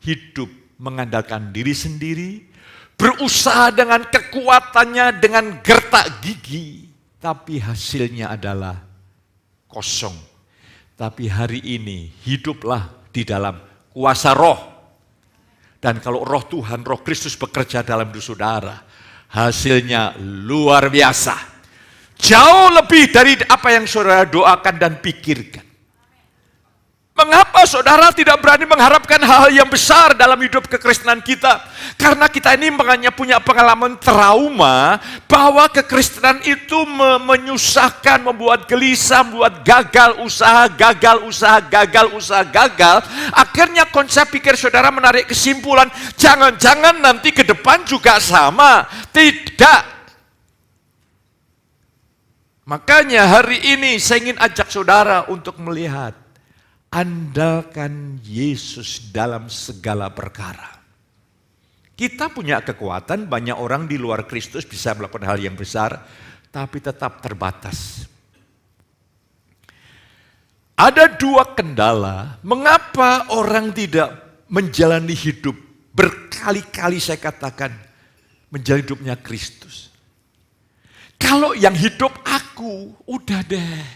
hidup mengandalkan diri sendiri, berusaha dengan kekuatannya, dengan gertak gigi, tapi hasilnya adalah kosong. Tapi hari ini hiduplah di dalam kuasa roh. Dan kalau roh Tuhan, roh Kristus bekerja dalam diri saudara, hasilnya luar biasa. Jauh lebih dari apa yang saudara doakan dan pikirkan. Mengapa saudara tidak berani mengharapkan hal-hal yang besar dalam hidup kekristenan kita? Karena kita ini hanya punya pengalaman trauma bahwa kekristenan itu menyusahkan, membuat gelisah, membuat gagal usaha. Akhirnya konsep pikir saudara menarik kesimpulan, jangan-jangan nanti ke depan juga sama. Tidak. Makanya hari ini saya ingin ajak saudara untuk melihat, andalkan Yesus dalam segala perkara. Kita punya kekuatan, banyak orang di luar Kristus bisa melakukan hal yang besar, tapi tetap terbatas. Ada dua kendala, mengapa orang tidak menjalani hidup, berkali-kali saya katakan, menjalani hidupnya Kristus. Kalau yang hidup aku, udah deh.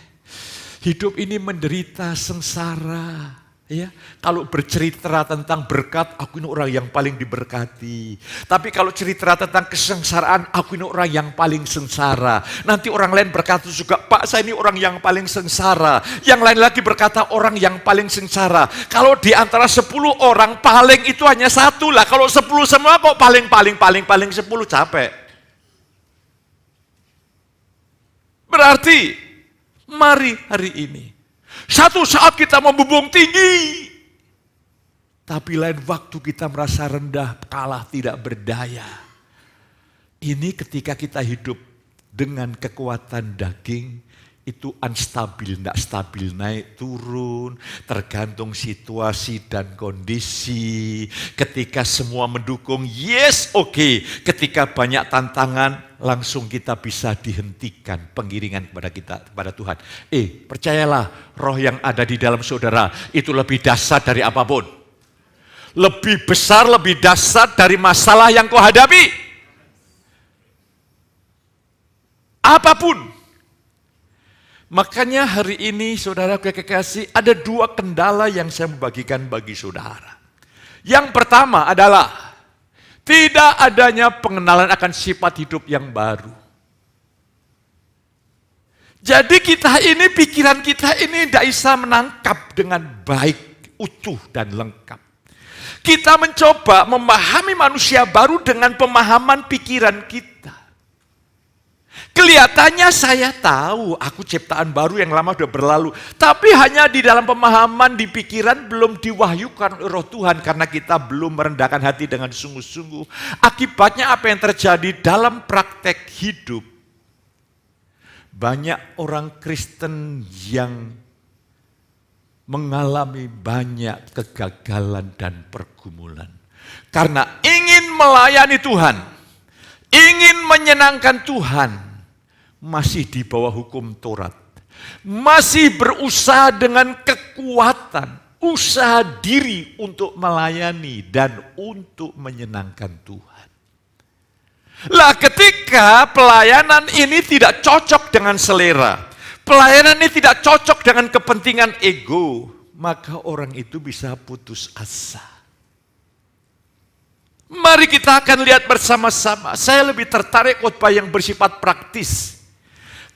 Hidup ini menderita, sengsara. Ya, kalau bercerita tentang berkat, aku ini orang yang paling diberkati. Tapi kalau cerita tentang kesengsaraan, aku ini orang yang paling sengsara. Nanti orang lain berkata juga, Pak saya ini orang yang paling sengsara. Yang lain lagi berkata orang yang paling sengsara. Kalau di antara 10 orang, paling itu hanya satu lah. Kalau 10 semua kok paling 10 capek. Berarti, mari hari ini, satu saat kita membumbung tinggi, tapi lain waktu kita merasa rendah, kalah, tidak berdaya. Ini ketika kita hidup dengan kekuatan daging, itu unstabil, tidak stabil, naik turun, tergantung situasi dan kondisi. Ketika semua mendukung, yes, oke. Ketika banyak tantangan, langsung kita bisa dihentikan pengiringan kepada kita, kepada Tuhan. Percayalah, roh yang ada di dalam saudara itu lebih dahsyat dari apapun. lebih besar, lebih dahsyat dari masalah yang kau hadapi. Apapun. Makanya hari ini saudara kekasih, ada 2 kendala yang saya membagikan bagi saudara. Yang pertama adalah tidak adanya pengenalan akan sifat hidup yang baru. Jadi pikiran kita ini tidak bisa menangkap dengan baik, utuh dan lengkap. Kita mencoba memahami manusia baru dengan pemahaman pikiran kita. Kelihatannya saya tahu, aku ciptaan baru yang lama sudah berlalu. Tapi hanya di dalam pemahaman, di pikiran belum diwahyukan roh Tuhan. Karena kita belum merendahkan hati dengan sungguh-sungguh. Akibatnya apa yang terjadi dalam praktek hidup? Banyak orang Kristen yang mengalami banyak kegagalan dan pergumulan. Karena ingin melayani Tuhan, ingin menyenangkan Tuhan, masih di bawah hukum Taurat. Masih berusaha dengan kekuatan, usaha diri untuk melayani dan untuk menyenangkan Tuhan. Lah ketika pelayanan ini tidak cocok dengan selera, pelayanan ini tidak cocok dengan kepentingan ego, maka orang itu bisa putus asa. Mari kita akan lihat bersama-sama. Saya lebih tertarik khotbah yang bersifat praktis.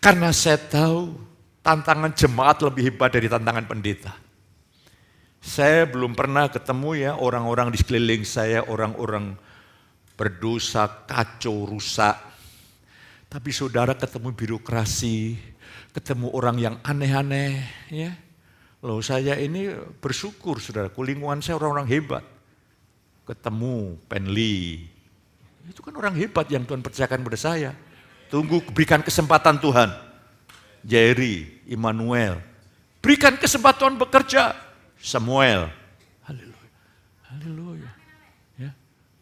Karena saya tahu tantangan jemaat lebih hebat dari tantangan pendeta. Saya belum pernah ketemu ya orang-orang di sekeliling saya, orang-orang berdosa, kacau, rusak. Tapi saudara ketemu birokrasi, ketemu orang yang aneh-aneh. Ya. Loh saya ini bersyukur saudara, lingkungan saya orang-orang hebat. Ketemu Penli, itu kan orang hebat yang Tuhan percayakan pada saya. Tunggu berikan kesempatan Tuhan. Jerry, Immanuel, berikan kesempatan bekerja. Samuel, haleluya, haleluya.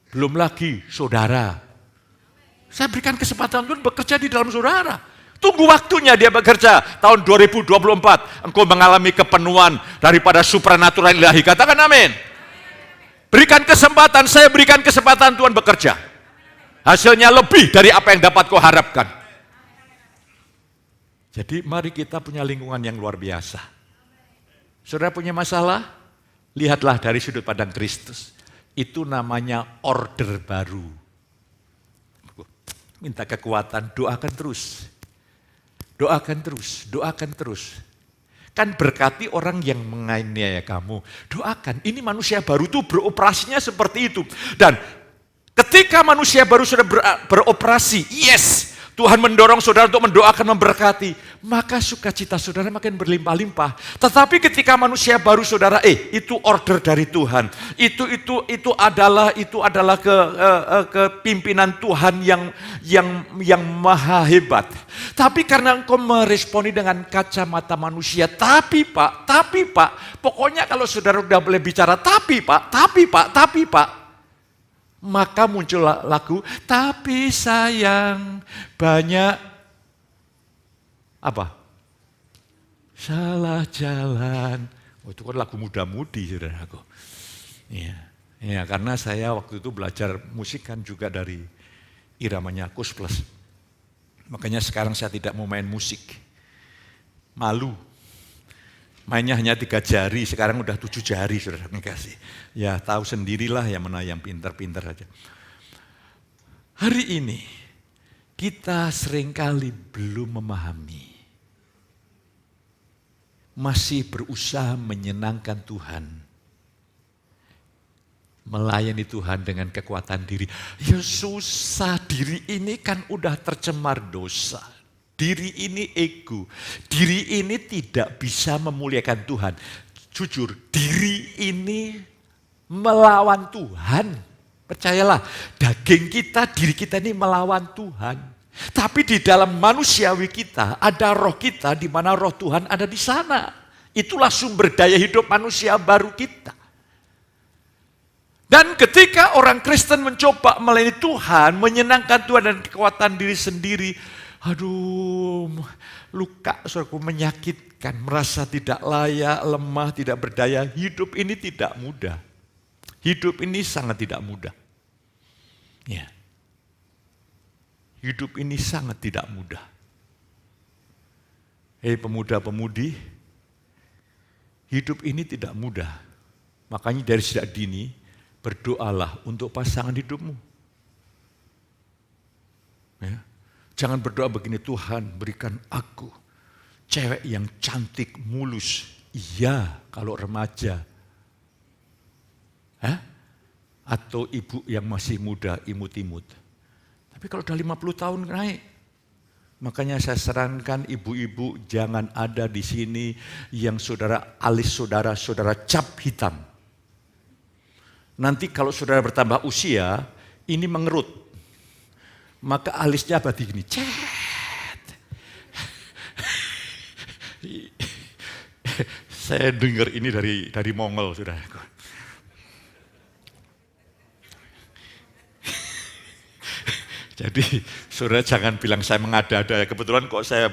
Belum lagi saudara. Saya berikan kesempatan Tuhan bekerja di dalam saudara. Tunggu waktunya dia bekerja. Tahun 2024 engkau mengalami kepenuhan daripada supranatural ilahi. Katakan amin. Berikan kesempatan, saya berikan kesempatan Tuhan bekerja. Hasilnya lebih dari apa yang dapat kau harapkan. Jadi mari kita punya lingkungan yang luar biasa. Saudara punya masalah? Lihatlah dari sudut pandang Kristus. Itu namanya order baru. Minta kekuatan, doakan terus. Doakan terus, doakan terus. Kan berkati orang yang menganiaya kamu. Doakan, ini manusia baru itu beroperasinya seperti itu. Dan ketika manusia baru sudah beroperasi, yes, Tuhan mendorong saudara untuk mendoakan, memberkati, maka sukacita saudara makin berlimpah-limpah. Tetapi ketika manusia baru saudara, itu order dari Tuhan. Itu adalah kepimpinan Tuhan yang maha hebat. Tapi karena engkau meresponi dengan kacamata manusia, tapi pak, pokoknya kalau saudara udah boleh bicara, tapi pak, maka muncul lagu, tapi sayang banyak apa? Salah jalan. Oh, itu kan lagu muda-mudi saudaraku. Iya, karena saya waktu itu belajar musik kan juga dari iramanya Kus Plus. Makanya sekarang saya tidak mau main musik. Malu. Mainnya hanya 3 jari, sekarang udah 7 jari saudara kasih. Ya tahu sendirilah yang mana yang pintar-pintar saja. Hari ini kita seringkali belum memahami. Masih berusaha menyenangkan Tuhan. Melayani Tuhan dengan kekuatan diri. Ya susah, diri ini kan udah tercemar dosa. Diri ini ego, diri ini tidak bisa memuliakan Tuhan. Jujur, diri ini melawan Tuhan. Percayalah, daging kita, diri kita ini melawan Tuhan. Tapi di dalam manusiawi kita, ada roh kita di mana roh Tuhan ada di sana. Itulah sumber daya hidup manusia baru kita. Dan ketika orang Kristen mencoba melayani Tuhan, menyenangkan Tuhan dan kekuatan diri sendiri, aduh, luka saudaraku, menyakitkan, merasa tidak layak, lemah, tidak berdaya. Hidup ini tidak mudah. Hidup ini sangat tidak mudah. Ya. Hidup ini sangat tidak mudah. Hei pemuda-pemudi, hidup ini tidak mudah. Makanya dari sejak dini, berdoalah untuk pasangan hidupmu. Ya. Jangan berdoa begini, Tuhan berikan aku cewek yang cantik, mulus. Iya, kalau remaja. Atau ibu yang masih muda, imut-imut. Tapi kalau udah 50 tahun naik, makanya saya sarankan ibu-ibu jangan ada di sini yang alis saudara cap hitam. Nanti kalau saudara bertambah usia, ini mengerut. Maka alisnya begini, cet. Saya dengar ini dari Mongol, saudara. Jadi saudara jangan bilang saya mengada-ada, kebetulan kok saya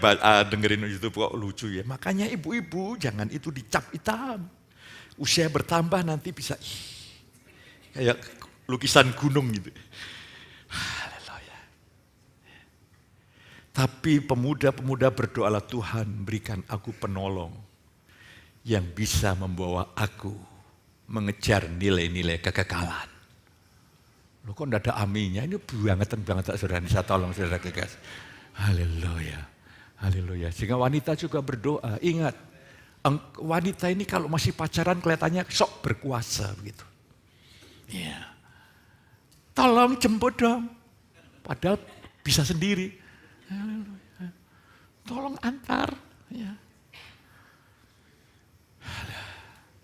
dengerin itu kok lucu ya. Makanya ibu-ibu jangan itu dicap hitam. Usia bertambah nanti bisa kayak lukisan gunung gitu. Haleluya. Tapi pemuda-pemuda berdoalah, Tuhan berikan aku penolong yang bisa membawa aku mengejar nilai-nilai kekekalan. Loh kok enggak ada aminnya? Ini banget saudara. Saya tolong saudara kegas. Haleluya. Haleluya. Sehingga wanita juga berdoa. Ingat, wanita ini kalau masih pacaran kelihatannya sok berkuasa begitu. Ya. Tolong jemput dong. Padahal bisa sendiri. Haleluya. Tolong antar. Ya.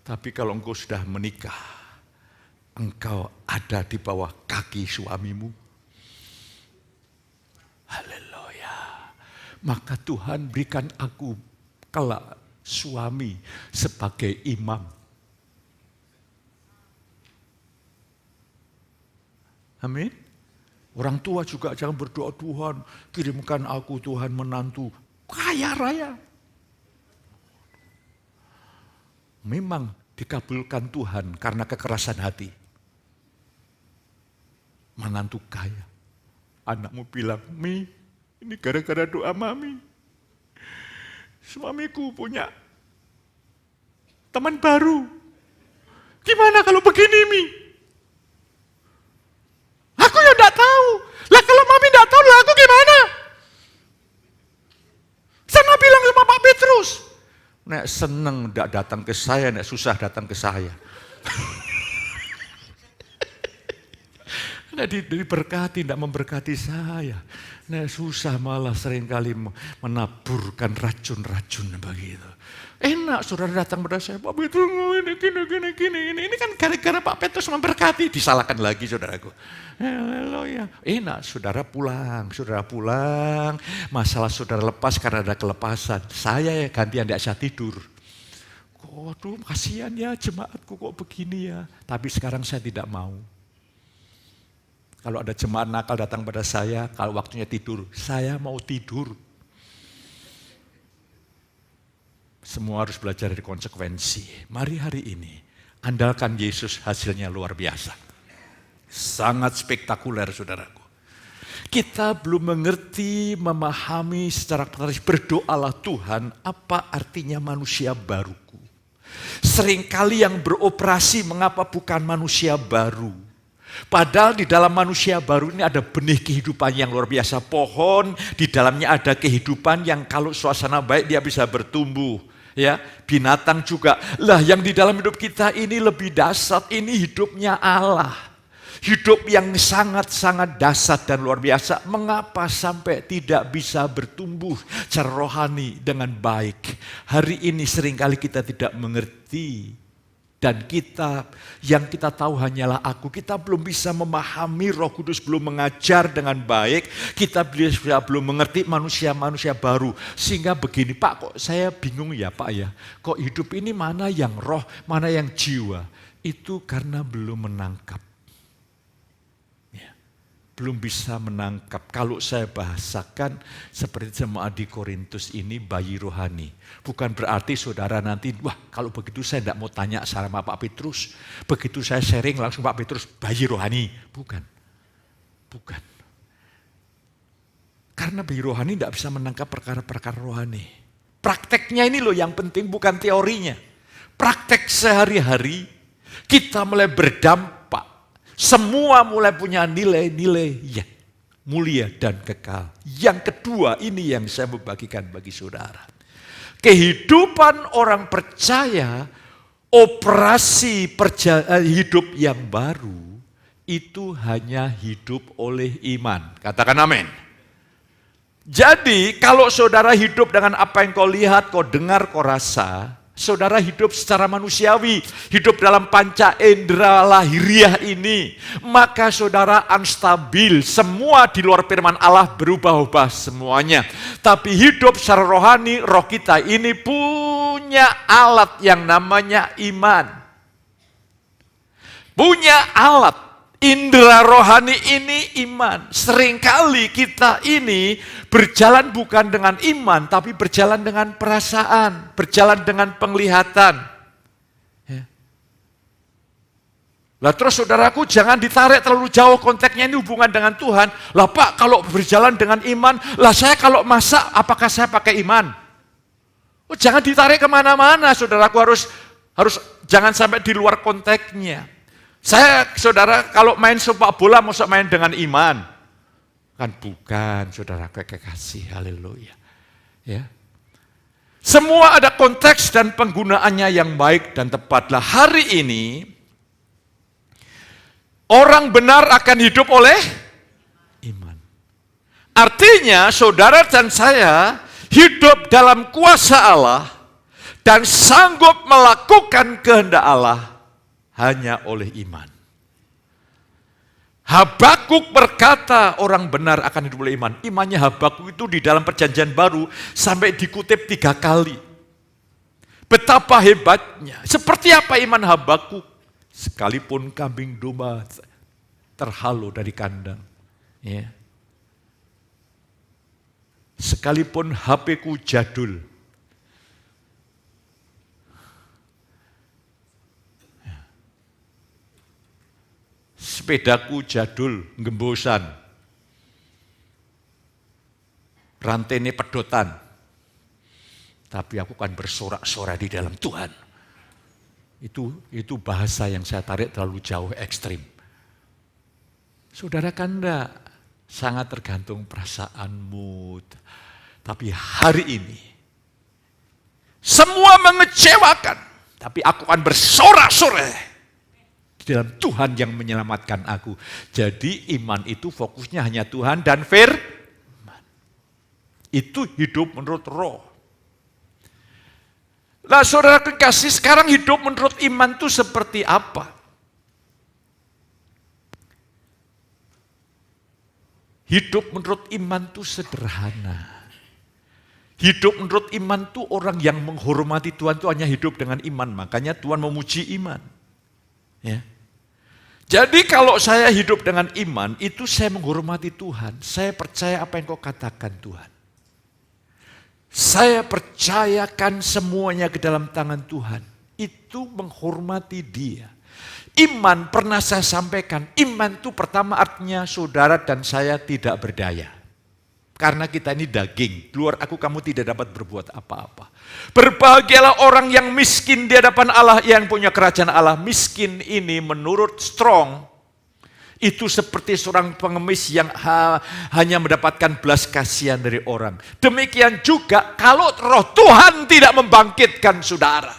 Tapi kalau engkau sudah menikah, engkau ada di bawah kaki suamimu. Haleluya. Maka Tuhan berikan aku kelak suami sebagai imam. Amin. Orang tua juga jangan berdoa, Tuhan kirimkan aku Tuhan menantu kaya raya. Memang dikabulkan Tuhan karena kekerasan hati. Menantu kaya. Anakmu bilang, Mi, ini gara-gara doa mami. Suamiku punya teman baru. Gimana kalau begini, Mi? Aku ya enggak tahu. Lah kalau mami enggak tahu, lah aku gimana? Sana bilang sama Pak Petrus. Nek seneng enggak datang ke saya, nek susah datang ke saya. Nah, diberkati, tidak memberkati saya. Nah, susah malah seringkali menaburkan racun-racun begitu. Enak saudara datang pada saya, Pak Petrus gini. Ini kan gara-gara Pak Petrus memberkati. Disalahkan lagi saudaraku. Haleluya. Enak saudara pulang. Masalah saudara lepas karena ada kelepasan. Saya ya gantian tidak bisa tidur. Waduh kasihan ya jemaatku kok begini ya. Tapi sekarang saya tidak mau. Kalau ada jemaat nakal datang pada saya, kalau waktunya tidur, saya mau tidur. Semua harus belajar dari konsekuensi. Mari hari ini, andalkan Yesus, hasilnya luar biasa. Sangat spektakuler saudaraku. Kita belum mengerti, memahami secara praktis, berdoalah Tuhan, apa artinya manusia baruku. Seringkali yang beroperasi mengapa bukan manusia baru. Padahal di dalam manusia baru ini ada benih kehidupan yang luar biasa. Pohon di dalamnya ada kehidupan yang kalau suasana baik dia bisa bertumbuh. Ya, binatang juga. Lah yang di dalam hidup kita ini lebih dahsyat, ini hidupnya Allah. Hidup yang sangat-sangat dahsyat dan luar biasa. Mengapa sampai tidak bisa bertumbuh secara rohani dengan baik? Hari ini seringkali kita tidak mengerti. Dan yang kita tahu hanyalah aku. Kita belum bisa memahami, Roh Kudus belum mengajar dengan baik. Kita belum mengerti manusia-manusia baru. Sehingga begini, Pak kok saya bingung ya Pak ya. Kok hidup ini mana yang roh, mana yang jiwa. Itu karena belum menangkap. Ya, belum bisa menangkap. Kalau saya bahasakan seperti jemaat di Korintus ini bayi rohani. Bukan berarti saudara nanti, wah kalau begitu saya tidak mau tanya sama Pak Petrus. Begitu saya sharing langsung Pak Petrus bayi rohani. Bukan. Bukan. Karena bayi rohani tidak bisa menangkap perkara-perkara rohani. Prakteknya ini loh yang penting, bukan teorinya. Praktek sehari-hari kita mulai berdampak. Semua mulai punya nilai-nilai yang mulia dan kekal. Yang kedua ini yang saya membagikan bagi saudara. Kehidupan orang percaya, operasi hidup yang baru itu hanya hidup oleh iman. Katakan amin. Jadi kalau saudara hidup dengan apa yang kau lihat, kau dengar, kau rasa, saudara hidup secara manusiawi, hidup dalam panca indera lahiriah ini, maka saudara unstabil, semua di luar firman Allah berubah-ubah semuanya. Tapi hidup secara rohani, roh kita ini punya alat yang namanya iman. Punya alat. Indera rohani ini iman. Seringkali kita ini berjalan bukan dengan iman, tapi berjalan dengan perasaan, berjalan dengan penglihatan. Ya. Lah terus saudaraku jangan ditarik terlalu jauh konteksnya ini hubungan dengan Tuhan. Lah Pak kalau berjalan dengan iman, lah saya kalau masak apakah saya pakai iman? Oh, jangan ditarik kemana-mana saudaraku harus jangan sampai di luar konteksnya. Saya, saudara, kalau main sepak bola, maksud main dengan iman? Kan bukan, saudara, kekasih, haleluya. Ya. Semua ada konteks dan penggunaannya yang baik dan tepat. Lah hari ini, orang benar akan hidup oleh iman. Artinya, saudara dan saya hidup dalam kuasa Allah dan sanggup melakukan kehendak Allah hanya oleh iman. Habakuk berkata orang benar akan hidup oleh iman. Imannya Habakuk itu di dalam perjanjian baru sampai dikutip 3 kali. Betapa hebatnya. Seperti apa iman Habakuk? Sekalipun kambing domba terhalau dari kandang. Ya. Sekalipun HP-ku jadul. Sepedaku jadul, gembosan. Rantainya pedotan. Tapi aku kan bersorak-sorai di dalam Tuhan. Itu bahasa yang saya tarik terlalu jauh ekstrim. Saudara kan enggak, sangat tergantung perasaanmu. Tapi hari ini, semua mengecewakan. Tapi aku akan bersorak-sorai di dalam Tuhan yang menyelamatkan aku. Jadi iman itu fokusnya hanya Tuhan dan firman. Itu hidup menurut roh. Lah saudara kekasih, sekarang hidup menurut iman itu seperti apa? Hidup menurut iman itu sederhana. Hidup menurut iman itu orang yang menghormati Tuhan itu hanya hidup dengan iman. Makanya Tuhan memuji iman. Ya. Jadi kalau saya hidup dengan iman, itu saya menghormati Tuhan. Saya percaya apa yang kau katakan Tuhan. Saya percayakan semuanya ke dalam tangan Tuhan. Itu menghormati Dia. Iman pernah saya sampaikan, iman itu pertama artinya saudara dan saya tidak berdaya. Karena kita ini daging, luar aku kamu tidak dapat berbuat apa-apa. Berbahagialah orang yang miskin di hadapan Allah, yang punya kerajaan Allah. Miskin ini menurut Strong, itu seperti seorang pengemis yang hanya mendapatkan belas kasihan dari orang. Demikian juga kalau roh Tuhan tidak membangkitkan saudara,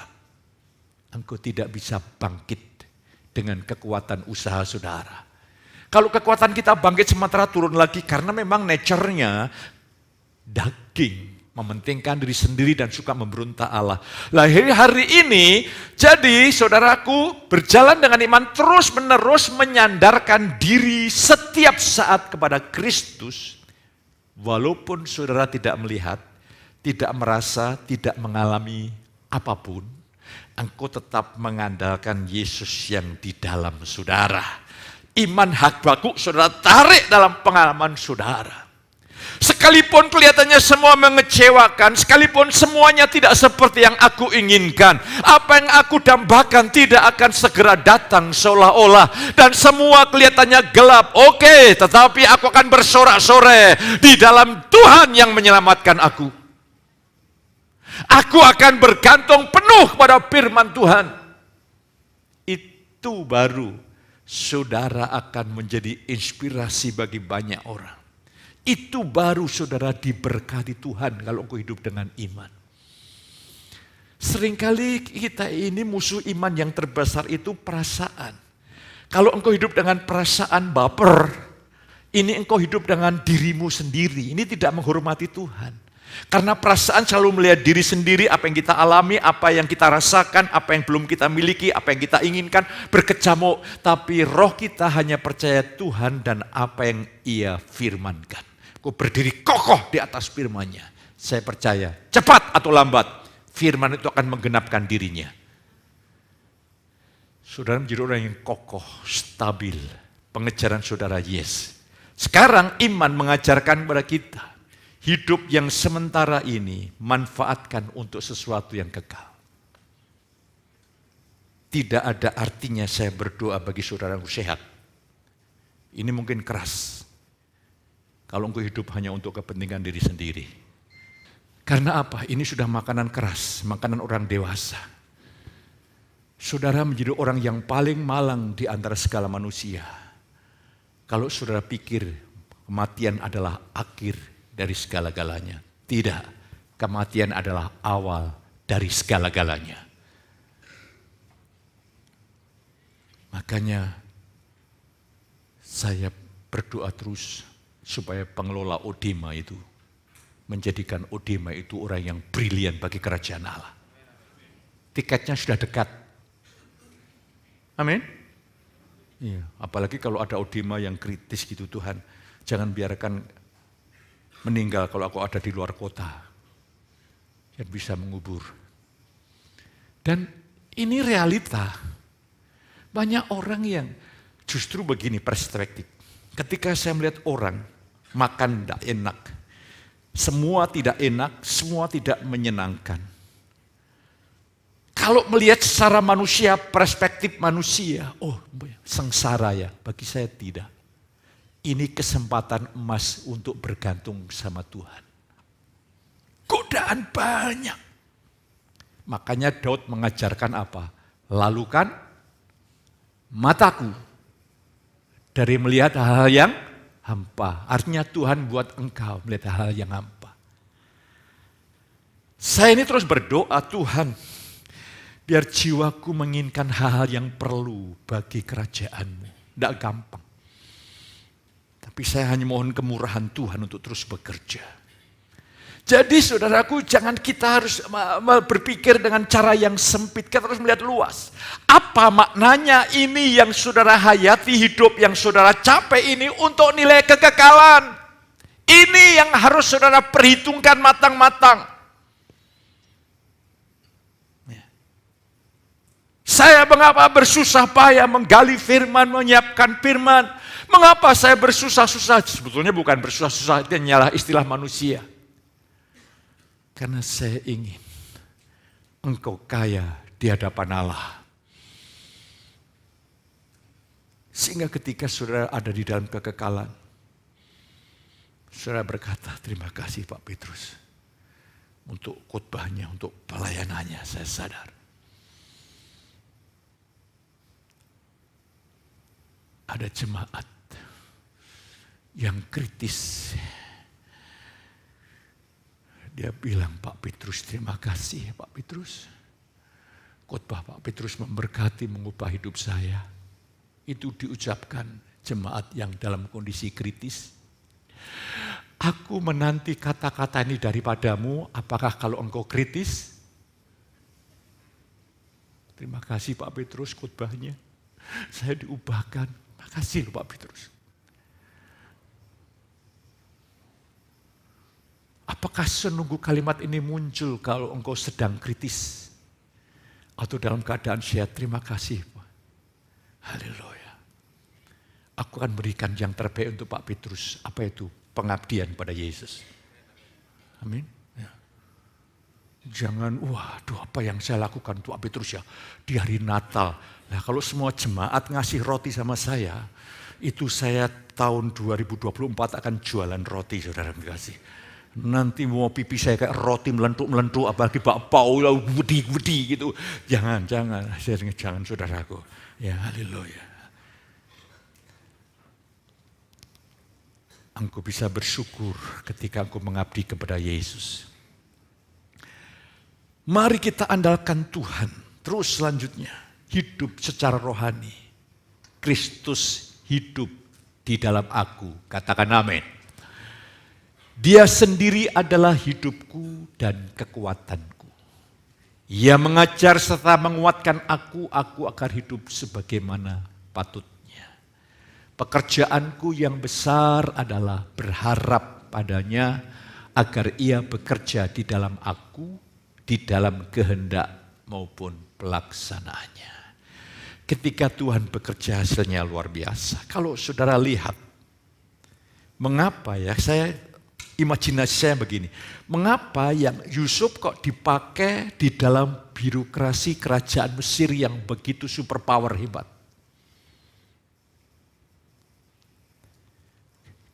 engkau tidak bisa bangkit dengan kekuatan usaha saudara. Kalau kekuatan kita bangkit sementara turun lagi karena memang nature-nya daging, mementingkan diri sendiri dan suka memberontak Allah. Lah hari ini jadi saudaraku berjalan dengan iman terus menerus menyandarkan diri setiap saat kepada Kristus. Walaupun saudara tidak melihat, tidak merasa, tidak mengalami apapun, engkau tetap mengandalkan Yesus yang di dalam saudara. Iman Habakuk saudara tarik dalam pengalaman saudara. Sekalipun kelihatannya semua mengecewakan, sekalipun semuanya tidak seperti yang aku inginkan, apa yang aku dambakan tidak akan segera datang seolah-olah, dan semua kelihatannya gelap. Oke, tetapi aku akan bersorak-sorai di dalam Tuhan yang menyelamatkan aku. Aku akan bergantung penuh pada firman Tuhan. Itu baru saudara akan menjadi inspirasi bagi banyak orang. Itu baru saudara diberkati Tuhan kalau engkau hidup dengan iman. Seringkali kita ini musuh iman yang terbesar itu perasaan. Kalau engkau hidup dengan perasaan baper, ini engkau hidup dengan dirimu sendiri. Ini tidak menghormati Tuhan. Karena perasaan selalu melihat diri sendiri, apa yang kita alami, apa yang kita rasakan, apa yang belum kita miliki, apa yang kita inginkan, berkecamuk. Tapi roh kita hanya percaya Tuhan dan apa yang Ia firmankan. Kau berdiri kokoh di atas firman-Nya. Saya percaya, cepat atau lambat, firman itu akan menggenapkan dirinya. Saudara menjadi orang yang kokoh, stabil. Pengejaran saudara, yes. Sekarang iman mengajarkan kepada kita, hidup yang sementara ini manfaatkan untuk sesuatu yang kekal. Tidak ada artinya saya berdoa bagi saudara yang sehat. Ini mungkin keras. Kalau engkau hidup hanya untuk kepentingan diri sendiri. Karena apa? Ini sudah makanan keras, makanan orang dewasa. Saudara menjadi orang yang paling malang di antara segala manusia. Kalau saudara pikir kematian adalah akhir dari segala-galanya. Tidak, kematian adalah awal dari segala-galanya. Makanya saya berdoa terus supaya pengelola Odema itu menjadikan Odema itu orang yang brilian bagi kerajaan Allah. Tiketnya sudah dekat. Amin. Iya, apalagi kalau ada Odema yang kritis gitu Tuhan, jangan biarkan meninggal kalau aku ada di luar kota. Yang bisa mengubur. Dan ini realita. Banyak orang yang justru begini perspektif. Ketika saya melihat orang makan tidak enak, semua tidak enak, semua tidak menyenangkan. Kalau melihat secara manusia, perspektif manusia, oh sengsara ya, bagi saya tidak. Ini kesempatan emas untuk bergantung sama Tuhan. Godaan banyak. Makanya Daud mengajarkan apa? Lalukan mataku dari melihat hal-hal yang hampa. Artinya Tuhan buat engkau melihat hal-hal yang hampa. Saya ini terus berdoa, Tuhan, biar jiwaku menginginkan hal-hal yang perlu bagi kerajaan-Mu. Tidak gampang. Tapi saya hanya mohon kemurahan Tuhan untuk terus bekerja. Jadi saudaraku, jangan kita harus berpikir dengan cara yang sempit. Kita harus melihat luas. Apa maknanya ini yang saudara hayati, hidup yang saudara capai ini untuk nilai kekekalan. Ini yang harus saudara perhitungkan matang-matang. Saya mengapa bersusah payah menggali firman, menyiapkan firman. Mengapa saya bersusah-susah? Sebetulnya bukan bersusah-susah, itu hanyalah istilah manusia. Karena saya ingin engkau kaya di hadapan Allah. Sehingga ketika saudara ada di dalam kekekalan, saudara berkata, terima kasih Pak Petrus. Untuk khotbahnya, untuk pelayanannya, saya sadar. Ada jemaat yang kritis. Dia bilang, Pak Petrus, terima kasih Pak Petrus. Khotbah Pak Petrus memberkati, mengubah hidup saya. Itu diucapkan jemaat yang dalam kondisi kritis. Aku menanti kata-kata ini daripadamu, apakah kalau engkau kritis? Terima kasih Pak Petrus khotbahnya. Saya diubahkan. Makasih loh Pak Petrus. Apakah senunggu kalimat ini muncul kalau engkau sedang kritis? Atau dalam keadaan sehat? Terima kasih Pak. Haleluya. aku akan berikan yang terbaik untuk Pak Petrus. Apa itu? Pengabdian pada Yesus. Amin. Ya. Jangan, waduh apa yang saya lakukan untuk Pak Petrus ya di hari Natal. Nah kalau semua jemaat ngasih roti sama saya, itu saya tahun 2024 akan jualan roti, saudara kasih. Nanti mau pipi saya kayak roti melentuk-melentuk, apalagi bakpao, wedi gitu. Jangan, jangan saudaraku. Ya, haleluya. Engkau bisa bersyukur ketika engkau mengabdi kepada Yesus. Mari kita andalkan Tuhan. Terus selanjutnya, hidup secara rohani. Kristus hidup di dalam aku. Katakan amin. Dia sendiri adalah hidupku dan kekuatanku. Ia mengajar serta menguatkan aku akan hidup sebagaimana patutnya. Pekerjaanku yang besar adalah berharap padanya agar ia bekerja di dalam aku, di dalam kehendak maupun pelaksanaannya. Ketika Tuhan bekerja hasilnya luar biasa. Kalau saudara lihat, mengapa ya, imajinasi saya begini, mengapa yang Yusuf kok dipakai di dalam birokrasi kerajaan Mesir yang begitu superpower hebat?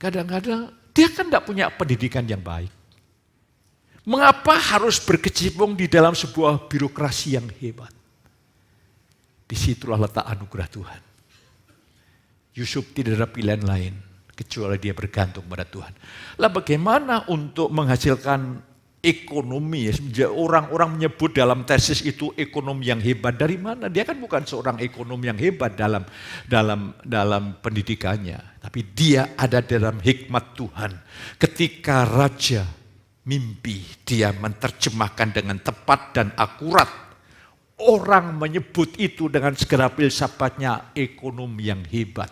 Kadang-kadang dia kan tidak punya pendidikan yang baik. Mengapa harus berkecimpung di dalam sebuah birokrasi yang hebat? Disitulah letak anugerah Tuhan. Yusuf tidak ada pilihan lain kecuali dia bergantung pada Tuhan. Lah bagaimana untuk menghasilkan ekonomi? Orang-orang menyebut dalam tesis itu ekonomi yang hebat. Dari mana? Dia kan bukan seorang ekonom yang hebat dalam pendidikannya. Tapi dia ada dalam hikmat Tuhan. Ketika raja mimpi, dia menerjemahkan dengan tepat dan akurat. Orang menyebut itu dengan segala filsafatnya ekonomi yang hebat.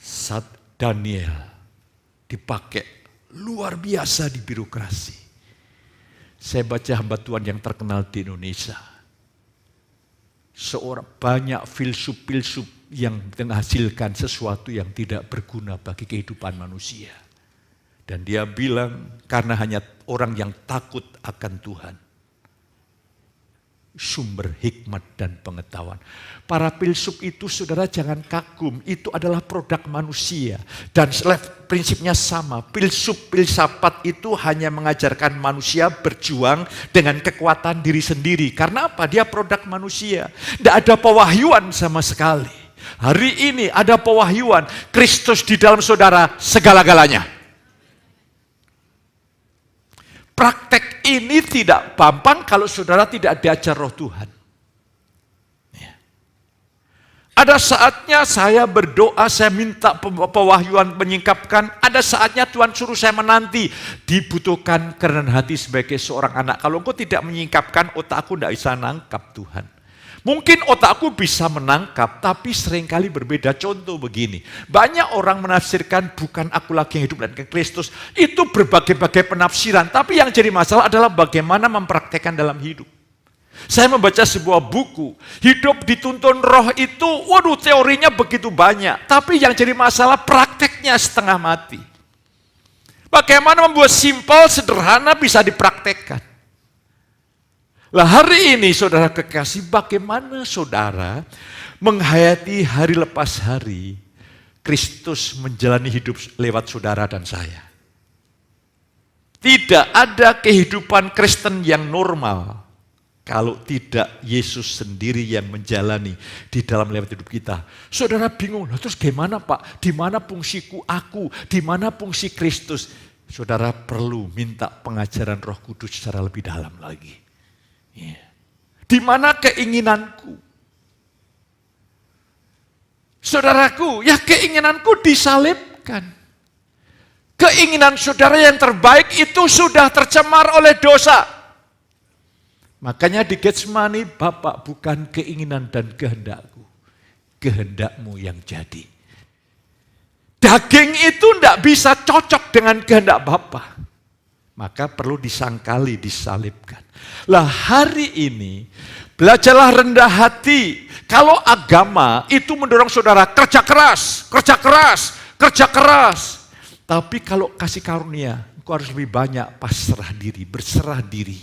Saat Daniel dipakai luar biasa di birokrasi. Saya baca hamba Tuhan yang terkenal di Indonesia. Banyak filsuf-filsuf yang menghasilkan sesuatu yang tidak berguna bagi kehidupan manusia. Dan dia bilang karena hanya orang yang takut akan Tuhan. Sumber hikmat dan pengetahuan. Para filsuf itu saudara jangan kagum, itu adalah produk manusia. Dan prinsipnya sama, filsafat itu hanya mengajarkan manusia berjuang dengan kekuatan diri sendiri. Karena apa? Dia produk manusia. Tidak ada pewahyuan sama sekali. Hari ini ada pewahyuan, Kristus di dalam saudara segala-galanya. Praktek ini tidak gampang kalau saudara tidak diajar roh Tuhan. Ya. Ada saatnya saya berdoa, saya minta pewahyuan menyingkapkan. Ada saatnya Tuhan suruh saya menanti. Dibutuhkan kerendahan hati sebagai seorang anak. Kalau engkau tidak menyingkapkan, otakku tidak bisa nangkap Tuhan. Mungkin otakku bisa menangkap, tapi seringkali berbeda. Contoh begini, banyak orang menafsirkan bukan aku lagi yang hidup dan Kristus. Itu berbagai-bagai penafsiran, tapi yang jadi masalah adalah bagaimana mempraktekkan dalam hidup. Saya membaca sebuah buku, hidup dituntun roh itu, waduh teorinya begitu banyak. Tapi yang jadi masalah prakteknya setengah mati. Bagaimana membuat simpel, sederhana bisa dipraktekkan. Lah hari ini saudara kekasih, bagaimana saudara menghayati hari lepas hari Kristus menjalani hidup lewat saudara dan saya. Tidak ada kehidupan Kristen yang normal kalau tidak Yesus sendiri yang menjalani di dalam lewat hidup kita. Saudara bingung, terus gimana Pak? Di mana fungsiku aku? Di mana fungsi Kristus? Saudara perlu minta pengajaran Roh Kudus secara lebih dalam lagi. Yeah. Di mana keinginanku? Saudaraku, ya keinginanku disalibkan. Keinginan saudara yang terbaik itu sudah tercemar oleh dosa. Makanya di Getsemani, Bapak bukan keinginan dan kehendakku, kehendakmu yang jadi. Daging itu tidak bisa cocok dengan kehendak Bapa. Maka perlu disangkali, disalibkan. Lah hari ini, belajarlah rendah hati. Kalau agama itu mendorong saudara kerja keras, kerja keras, kerja keras. Tapi kalau kasih karunia, engkau harus lebih banyak pasrah diri, berserah diri.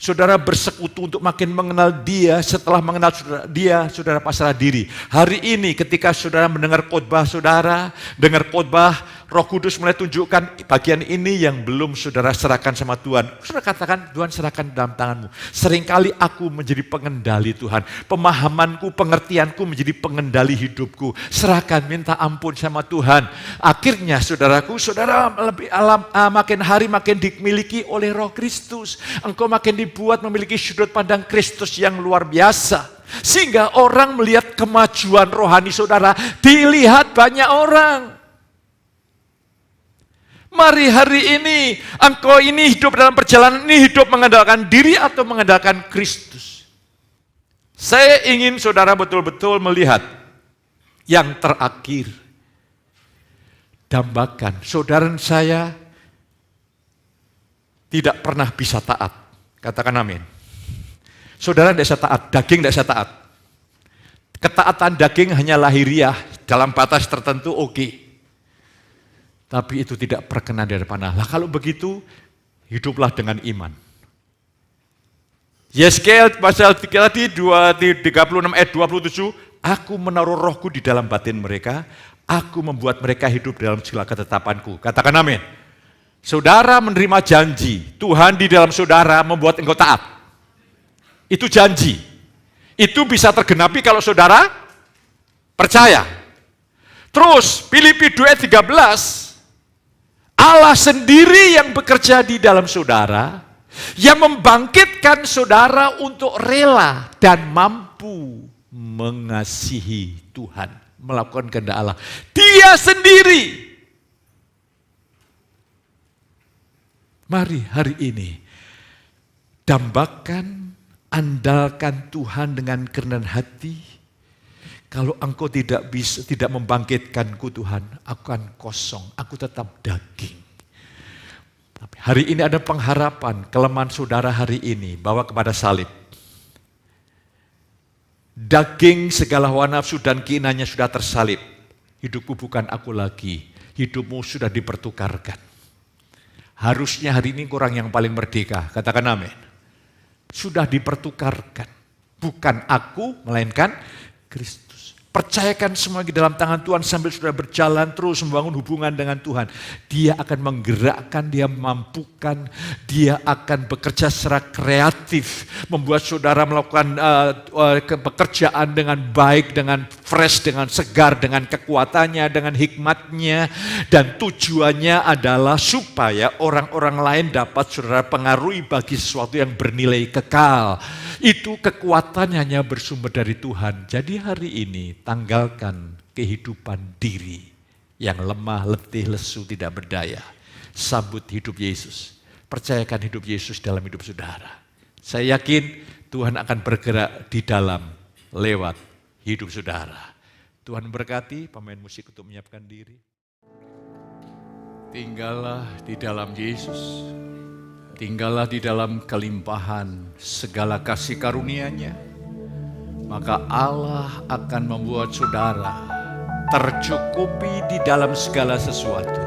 Saudara bersekutu untuk makin mengenal dia, setelah mengenal dia, saudara pasrah diri. Hari ini ketika saudara mendengar khotbah saudara, dengar khotbah, Roh Kudus mulai tunjukkan bagian ini yang belum saudara serahkan sama Tuhan. Saudara katakan, Tuhan serahkan dalam tanganmu. Seringkali aku menjadi pengendali Tuhan. Pemahamanku, pengertianku menjadi pengendali hidupku. Serahkan, minta ampun sama Tuhan. Akhirnya saudaraku, saudara lebih makin hari makin dimiliki oleh Roh Kristus. Engkau makin dibuat memiliki sudut pandang Kristus yang luar biasa. Sehingga orang melihat kemajuan rohani saudara, dilihat banyak orang. Mari hari ini, engkau ini hidup dalam perjalanan ini, hidup mengandalkan diri atau mengandalkan Kristus. Saya ingin saudara betul-betul melihat yang terakhir. Dambakan, saudara saya tidak pernah bisa taat. Katakan amin. Saudara tidak bisa taat, daging tidak bisa taat. Ketaatan daging hanya lahiriah, dalam batas tertentu oke. Tapi itu tidak berkenan di hadapan Allah. Kalau begitu, hiduplah dengan iman. Yeskel pasal 3 tadi 36 ayat 27, aku menaruh rohku di dalam batin mereka, aku membuat mereka hidup dalam segala ketetapanku. Katakan amin. Saudara menerima janji, Tuhan di dalam saudara membuat engkau taat. Itu janji. Itu bisa tergenapi kalau saudara percaya. Terus Filipi 2 ayat 13, Allah sendiri yang bekerja di dalam saudara, yang membangkitkan saudara untuk rela dan mampu mengasihi Tuhan, melakukan kehendak Allah. Dia sendiri. Mari hari ini, dambakan, andalkan Tuhan dengan kerendahan hati. Kalau engkau tidak membangkitkanku Tuhan, aku akan kosong, aku tetap daging. Tapi hari ini ada pengharapan, kelemahan saudara hari ini, bawa kepada salib. Daging segala hawa nafsu dan keinginannya sudah tersalib. Hidupku bukan aku lagi, hidupmu sudah dipertukarkan. Harusnya hari ini orang yang paling merdeka, katakan amin. Sudah dipertukarkan, bukan aku, melainkan Kristus. Percayakan semua di dalam tangan Tuhan sambil sudah berjalan terus membangun hubungan dengan Tuhan. Dia akan menggerakkan, dia memampukan, dia akan bekerja secara kreatif. Membuat saudara melakukan pekerjaan dengan baik, dengan fresh, dengan segar, dengan kekuatannya, dengan hikmatnya. Dan tujuannya adalah supaya orang-orang lain dapat saudara pengaruhi bagi sesuatu yang bernilai kekal. Itu kekuatan hanya bersumber dari Tuhan. Jadi hari ini tanggalkan kehidupan diri yang lemah, letih, lesu, tidak berdaya. Sambut hidup Yesus. Percayakan hidup Yesus dalam hidup saudara. Saya yakin Tuhan akan bergerak di dalam lewat hidup saudara. Tuhan berkati pemain musik untuk menyiapkan diri. Tinggallah di dalam Yesus. Tinggallah di dalam kelimpahan segala kasih karunia-Nya, maka Allah akan membuat saudara tercukupi di dalam segala sesuatu,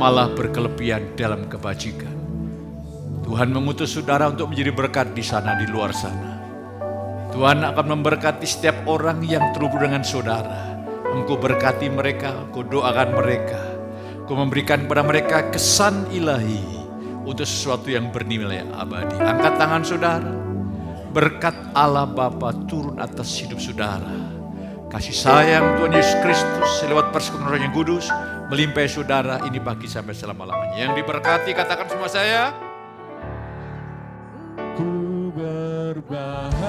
malah berkelebihan dalam kebajikan. Tuhan mengutus saudara untuk menjadi berkat di sana, di luar sana. Tuhan akan memberkati setiap orang yang terhubung dengan saudara. Engkau berkati mereka, engkau doakan mereka, engkau memberikan kepada mereka kesan ilahi untuk sesuatu yang bernilai abadi. Angkat tangan saudara. Berkat Allah Bapa turun atas hidup saudara. Kasih sayang Tuhan Yesus Kristus lewat persekutuan Roh yang Kudus melimpahi saudara ini pagi sampai selama-lamanya. Yang diberkati katakan semua saya. Ku berbahaya.